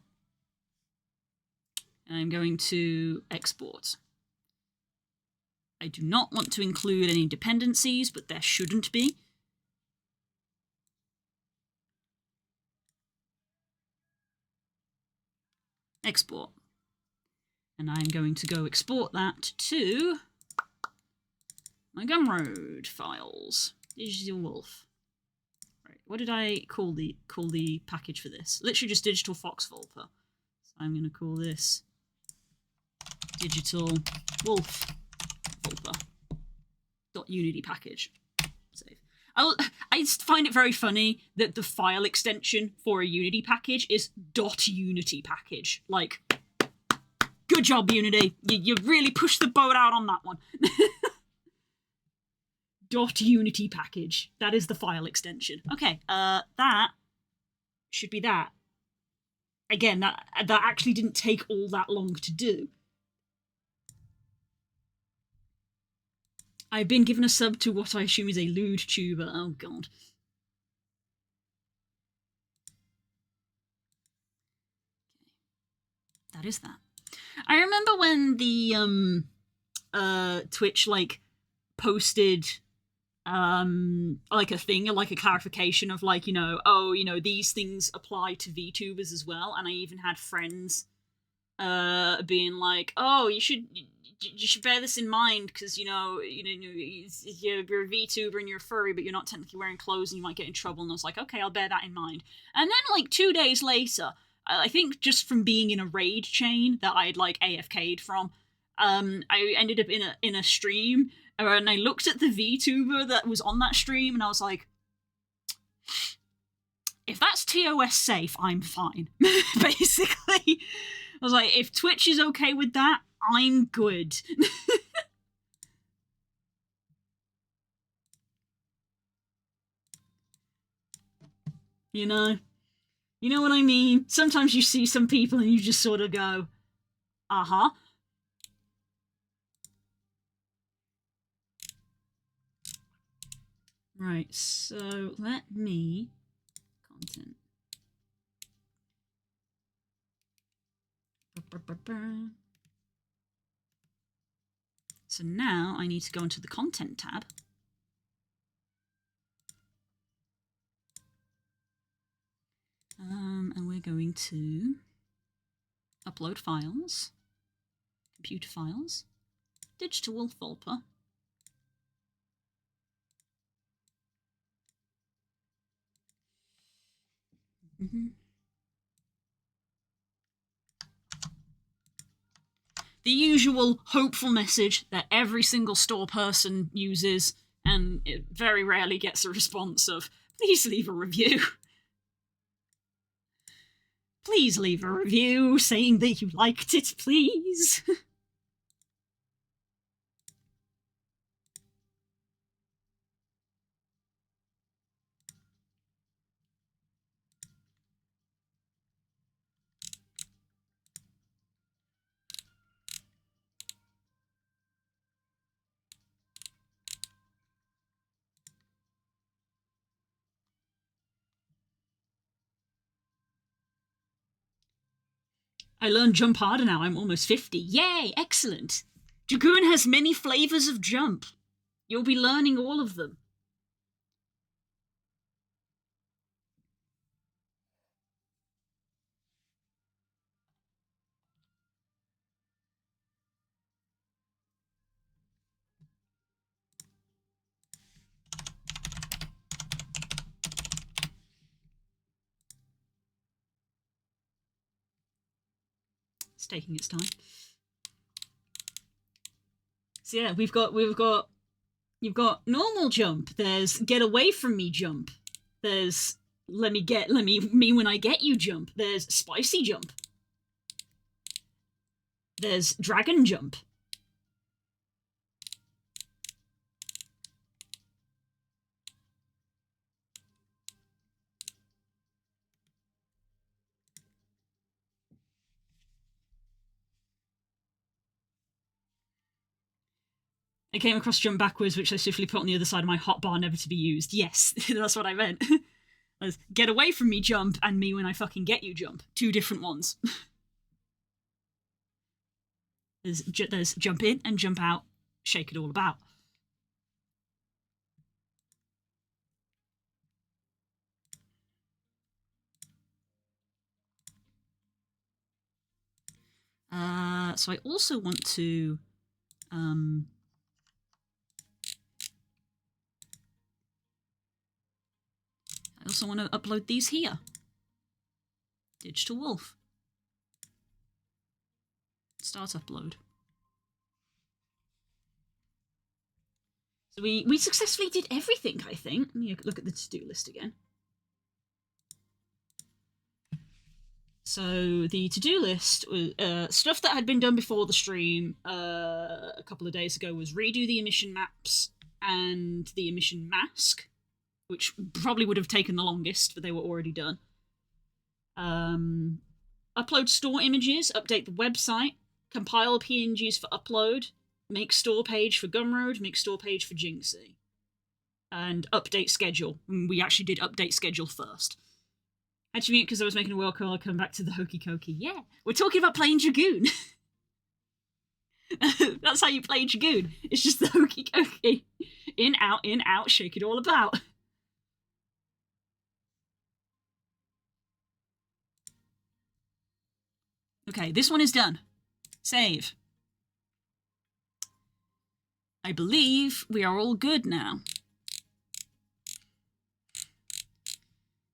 I'm going to export. I do not want to include any dependencies, but there shouldn't be. Export. And I'm going to go export that to my Gumroad files. Digital Wolf. Right, what did I call the package for this? Literally just Digital Fox Volper. So I'm going to call this Digital Wolf Volper .unity package. Save. I just find it very funny that the file extension for a Unity package is .unity package. Like, good job, Unity. You really pushed the boat out on that one. .unity package. That is the file extension. Okay, that should be that. Again, that actually didn't take all that long to do. I've been given a sub to what I assume is a lewd tuber. Oh, God. That is that. I remember when the Twitch like posted like a thing, like a clarification of like, you know, oh, you know, these things apply to VTubers as well, and I even had friends being like, oh, you should bear this in mind because you're a VTuber and you're a furry, but you're not technically wearing clothes and you might get in trouble. And I was like, okay, I'll bear that in mind. And then like 2 days later, I think just from being in a raid chain that I'd like AFK'd from, I ended up in a stream and I looked at the VTuber that was on that stream and I was like, if that's TOS safe, I'm fine. Basically. I was like, if Twitch is okay with that, I'm good. You know? You know what I mean? Sometimes you see some people and you just sort of go, uh-huh. Right, so let me... Content. So now I need to go into the Content tab. And we're going to upload files, computer files, Digital Wolf Volper. The usual hopeful message that every single store person uses, and it very rarely gets a response of, please leave a review. Please leave a review saying that you liked it, please. I learned jump harder now. I'm almost 50. Yay! Excellent. Dragoon has many flavors of jump. You'll be learning all of them. It's taking its time. So yeah, you've got normal jump. There's get away from me jump. There's me when I get you jump. There's spicy jump. There's dragon jump. I came across jump backwards, which I swiftly put on the other side of my hotbar, never to be used. Yes, that's what I meant. There's get away from me jump and me when I fucking get you jump. Two different ones. There's jump in and jump out, shake it all about. So I also want to I also want to upload these here. Digital Wolf. Start upload. So we successfully did everything, I think. Let me look at the to-do list again. So the to-do list was stuff that had been done before the stream a couple of days ago was redo the emission maps and the emission mask, which probably would have taken the longest, but they were already done. Upload store images, update the website, compile PNGs for upload, make store page for Gumroad, make store page for Jinxie, and update schedule. We actually did update schedule first. Had to mute because I was making a world call. I'll come back to the hokey cokey. Yeah, we're talking about playing Dragoon. That's how you play Dragoon. It's just the hokey cokey. In, out, shake it all about. Okay, this one is done. Save. I believe we are all good now.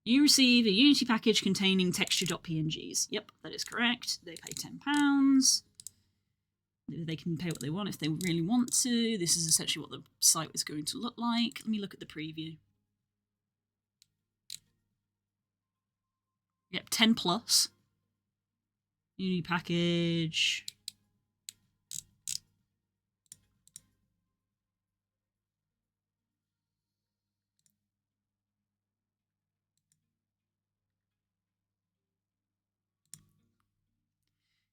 You receive a Unity package containing texture.pngs. Yep, that is correct. They pay £10. They can pay what they want if they really want to. This is essentially what the site is going to look like. Let me look at the preview. Yep, 10 plus. Unity package.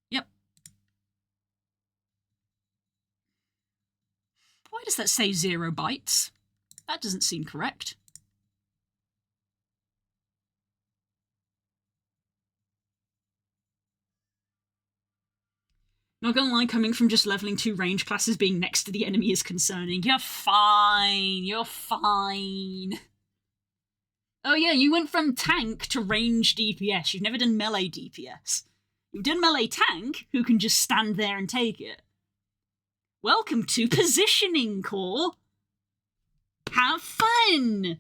Yep. Why does that say 0 bytes? That doesn't seem correct. Not gonna lie, coming from just leveling 2 range classes being next to the enemy is concerning. You're fine. You're fine. Oh yeah, you went from tank to range DPS. You've never done melee DPS. You've done melee tank, who can just stand there and take it. Welcome to positioning, Core. Have fun.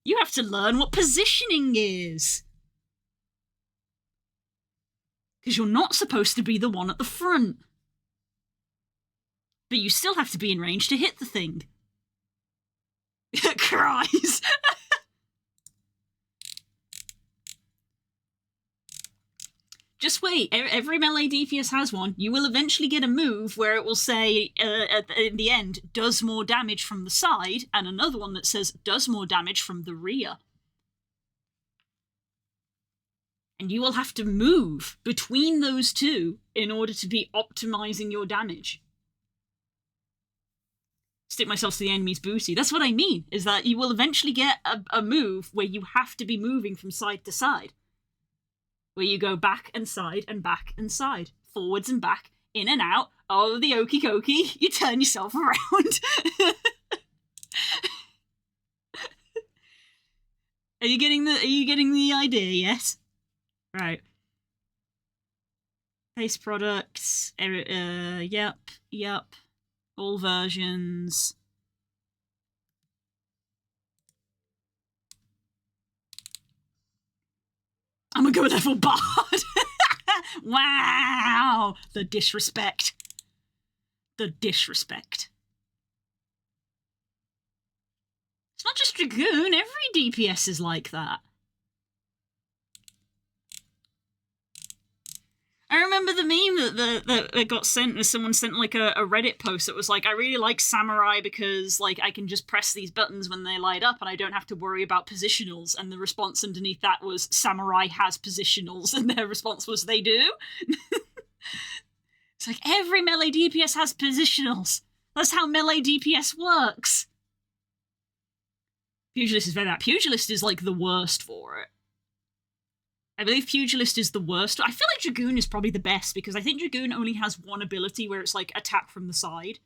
You have to learn what positioning is. Because you're not supposed to be the one at the front. But you still have to be in range to hit the thing. Cries. Just wait, every melee DPS has one. You will eventually get a move where it will say, in the end, does more damage from the side, and another one that says, does more damage from the rear. And you will have to move between those two in order to be optimizing your damage. Stick myself to the enemy's booty. That's what I mean, is that you will eventually get a move where you have to be moving from side to side. where you go back and side and back and side, forwards and back, in and out. Oh, the okie dokie, you turn yourself around. Are you getting the idea? Yes. Right. Paste products. Yep. All versions. I'm gonna go level bard. Wow, the disrespect. The disrespect. It's not just Dragoon, every DPS is like that. I remember the meme that got sent was someone sent like a Reddit post that was like, I really like Samurai because like I can just press these buttons when they light up and I don't have to worry about positionals. And the response underneath that was, Samurai has positionals, and their response was, they do? It's like, every melee DPS has positionals. That's how melee DPS works. Pugilist is very bad. Pugilist is like the worst for it. I believe Pugilist is the worst. I feel like Dragoon is probably the best, because I think Dragoon only has one ability where it's like attack from the side.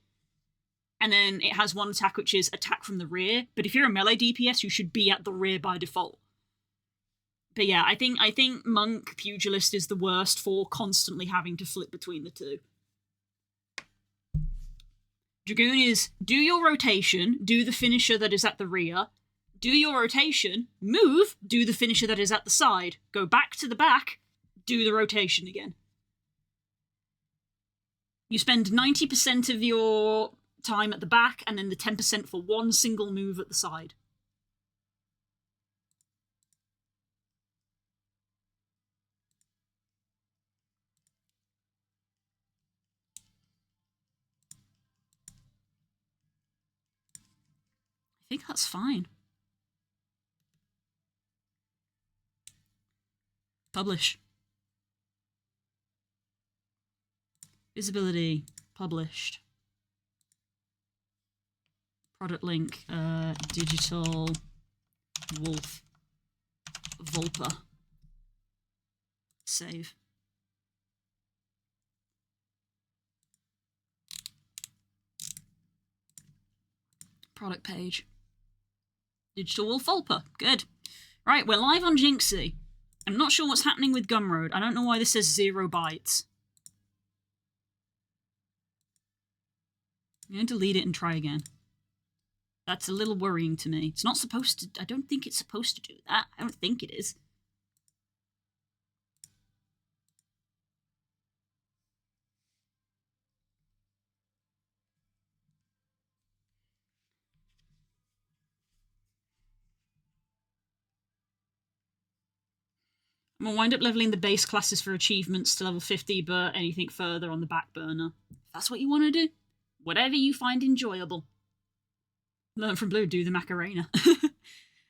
And then it has one attack which is attack from the rear. But if you're a melee DPS, you should be at the rear by default. But yeah, I think Monk Pugilist is the worst for constantly having to flip between the two. Dragoon is do your rotation, do the finisher that is at the rear, do your rotation, move, do the finisher that is at the side, go back to the back, do the rotation again. You spend 90% of your time at the back, and then the 10% for one single move at the side. I think that's fine. Publish. Visibility. Published. Product link. Digital Wolf Vulpa. Save. Product page. Digital Wolf Vulpa. Good. Right, we're live on Jynxzi. I'm not sure what's happening with Gumroad. I don't know why this says 0 bytes. I'm going to delete it and try again. That's a little worrying to me. It's not supposed to... I don't think it's supposed to do that. I don't think it is. I'm going to wind up leveling the base classes for achievements to level 50, but anything further on the back burner. If that's what you want to do. Whatever you find enjoyable. Learn from Blue, do the Macarena.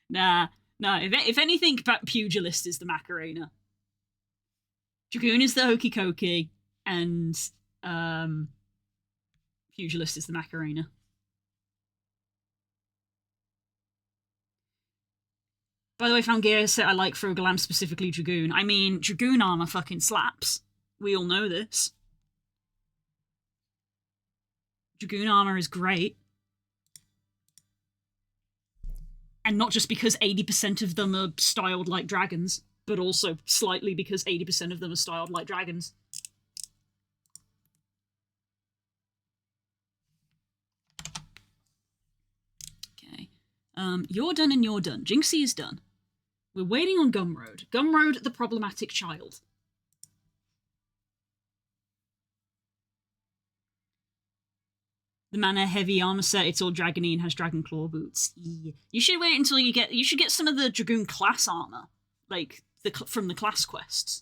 Nah. If anything, Pugilist is the Macarena. Dragoon is the Hokey Cokey, and Pugilist is the Macarena. By the way, Fangear said I like Frogalam, specifically Dragoon. I mean, Dragoon armor fucking slaps. We all know this. Dragoon armor is great. And not just because 80% of them are styled like dragons, but also slightly because 80% of them are styled like dragons. Okay. You're done and you're done. Jynxzi is done. We're waiting on Gumroad. Gumroad, the problematic child. The mana heavy armor set, it's all dragony and has dragon claw boots. Yeah. You should wait until you should get some of the Dragoon class armor, like from the class quests.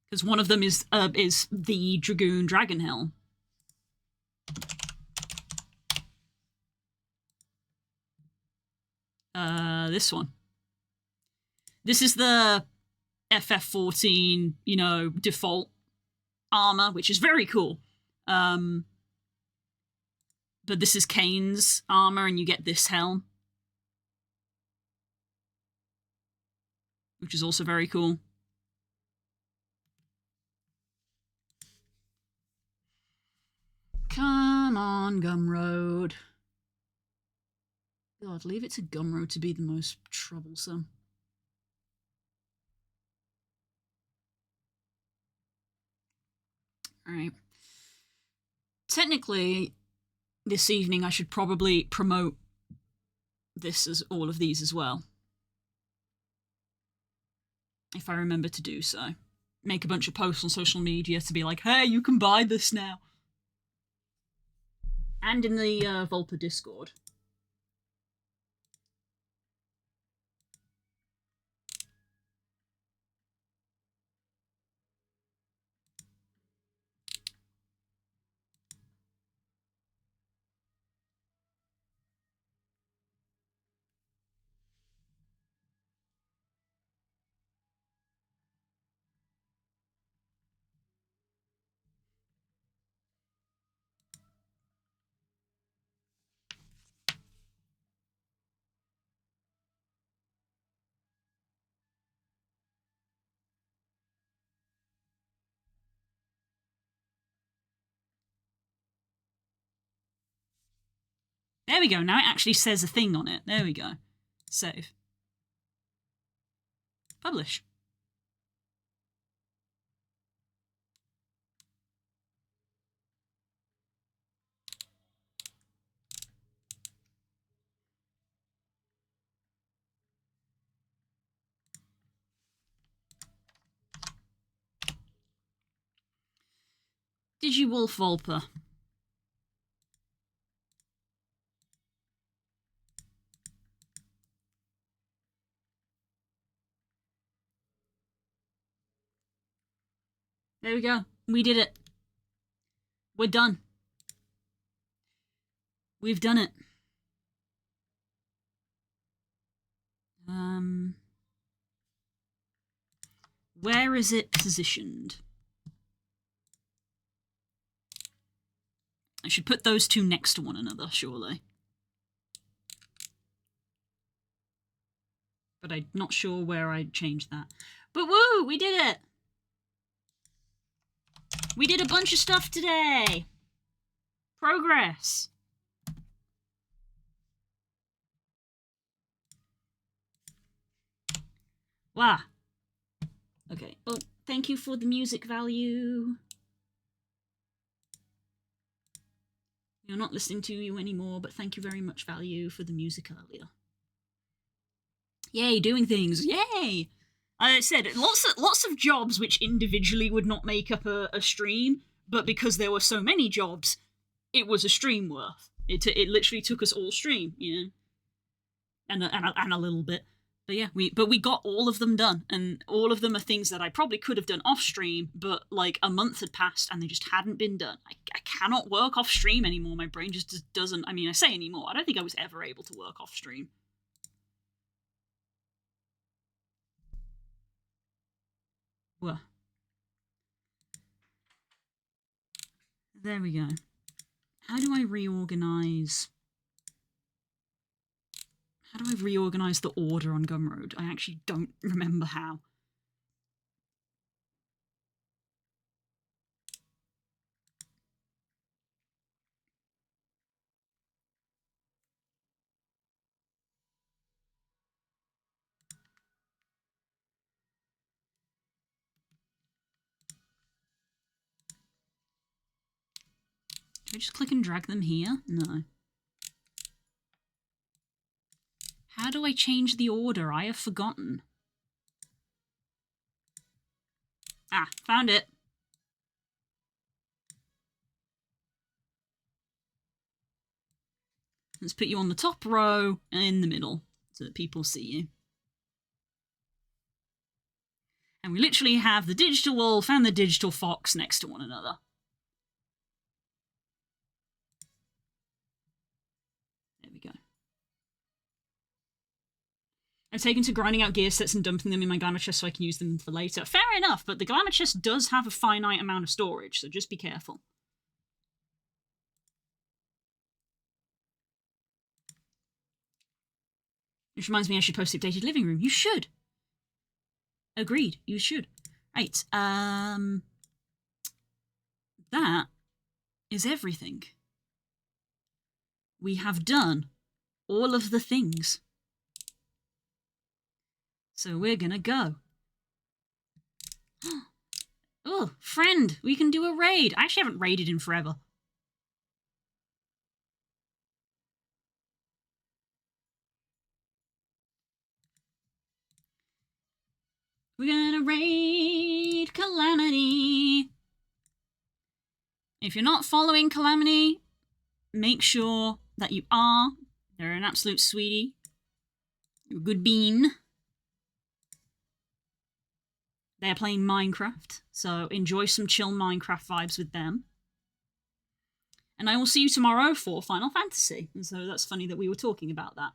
Because one of them is the Dragoon Dragon Helm. This one. This is the FF14, default armor, which is very cool. But this is Kane's armor, and you get this helm, which is also very cool. Come on, Gumroad. God, leave it to Gumroad to be the most troublesome. Alright. Technically, this evening I should probably promote all of these as well. If I remember to do so. Make a bunch of posts on social media to be like, hey, you can buy this now. And in the Volpa Discord. There we go, now it actually says a thing on it. There we go. Save. Publish. DigiWolf Volpa. There we go. We did it. We're done. We've done it. Where is it positioned? I should put those two next to one another, surely. But I'm not sure where I'd change that. But woo! We did it! We did a bunch of stuff today! Progress! Wow. Okay. Oh, thank you for the music value. You're not listening to you anymore, but thank you very much, value, for the music earlier. Yay, doing things. Yay! I said, lots of jobs which individually would not make up a stream, but because there were so many jobs, it was a stream worth. It literally took us all stream, you know? And a little bit. But yeah, we got all of them done, and all of them are things that I probably could have done off stream, but like a month had passed and they just hadn't been done. I cannot work off stream anymore. My brain just doesn't. I mean, I say anymore. I don't think I was ever able to work off stream. Well, there we go. How do I reorganize? How do I reorganize the order on Gumroad? I actually don't remember how. Do I just click and drag them here? No. How do I change the order? I have forgotten. Ah, found it. Let's put you on the top row and in the middle so that people see you. And we literally have the digital wolf and the digital fox next to one another. There we go. I've taken to grinding out gear sets and dumping them in my glamour chest so I can use them for later. Fair enough, but the glamour chest does have a finite amount of storage, so just be careful. Which reminds me I should post the updated living room. You should. Agreed, you should. Right, that is everything. We have done all of the things. So we're gonna go. Oh, friend, we can do a raid. I actually haven't raided in forever. We're gonna raid Calamity. If you're not following Calamity, make sure that you are. They're an absolute sweetie. You're a good bean. They're playing Minecraft, so enjoy some chill Minecraft vibes with them. And I will see you tomorrow for Final Fantasy. And so that's funny that we were talking about that.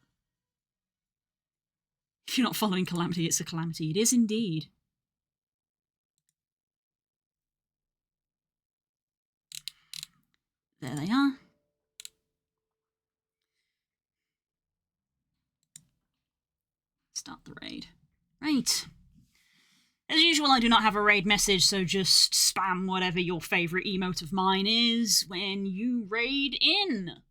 If you're not following Calamity, it's a calamity. It is indeed. There they are. Start the raid. Right. As usual, I do not have a raid message, so just spam whatever your favourite emote of mine is when you raid in.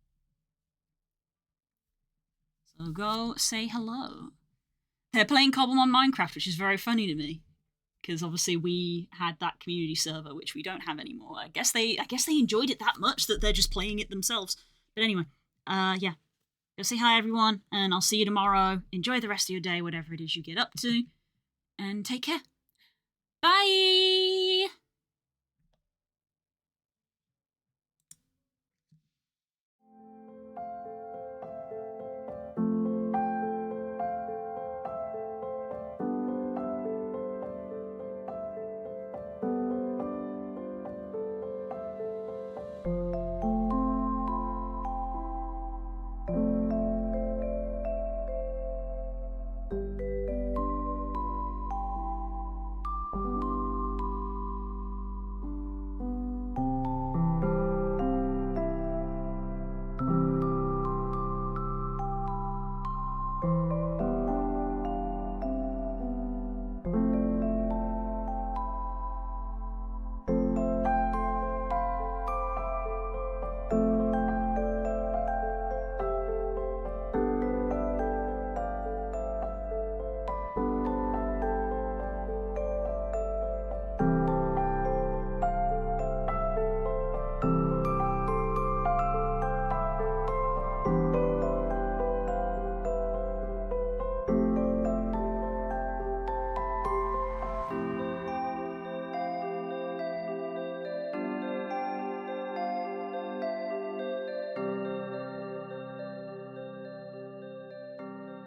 So go say hello. They're playing Cobblemon Minecraft, which is very funny to me. Because obviously we had that community server, which we don't have anymore. I guess they enjoyed it that much that they're just playing it themselves. But anyway, yeah. Go say hi, everyone, and I'll see you tomorrow. Enjoy the rest of your day, whatever it is you get up to. And take care. Bye!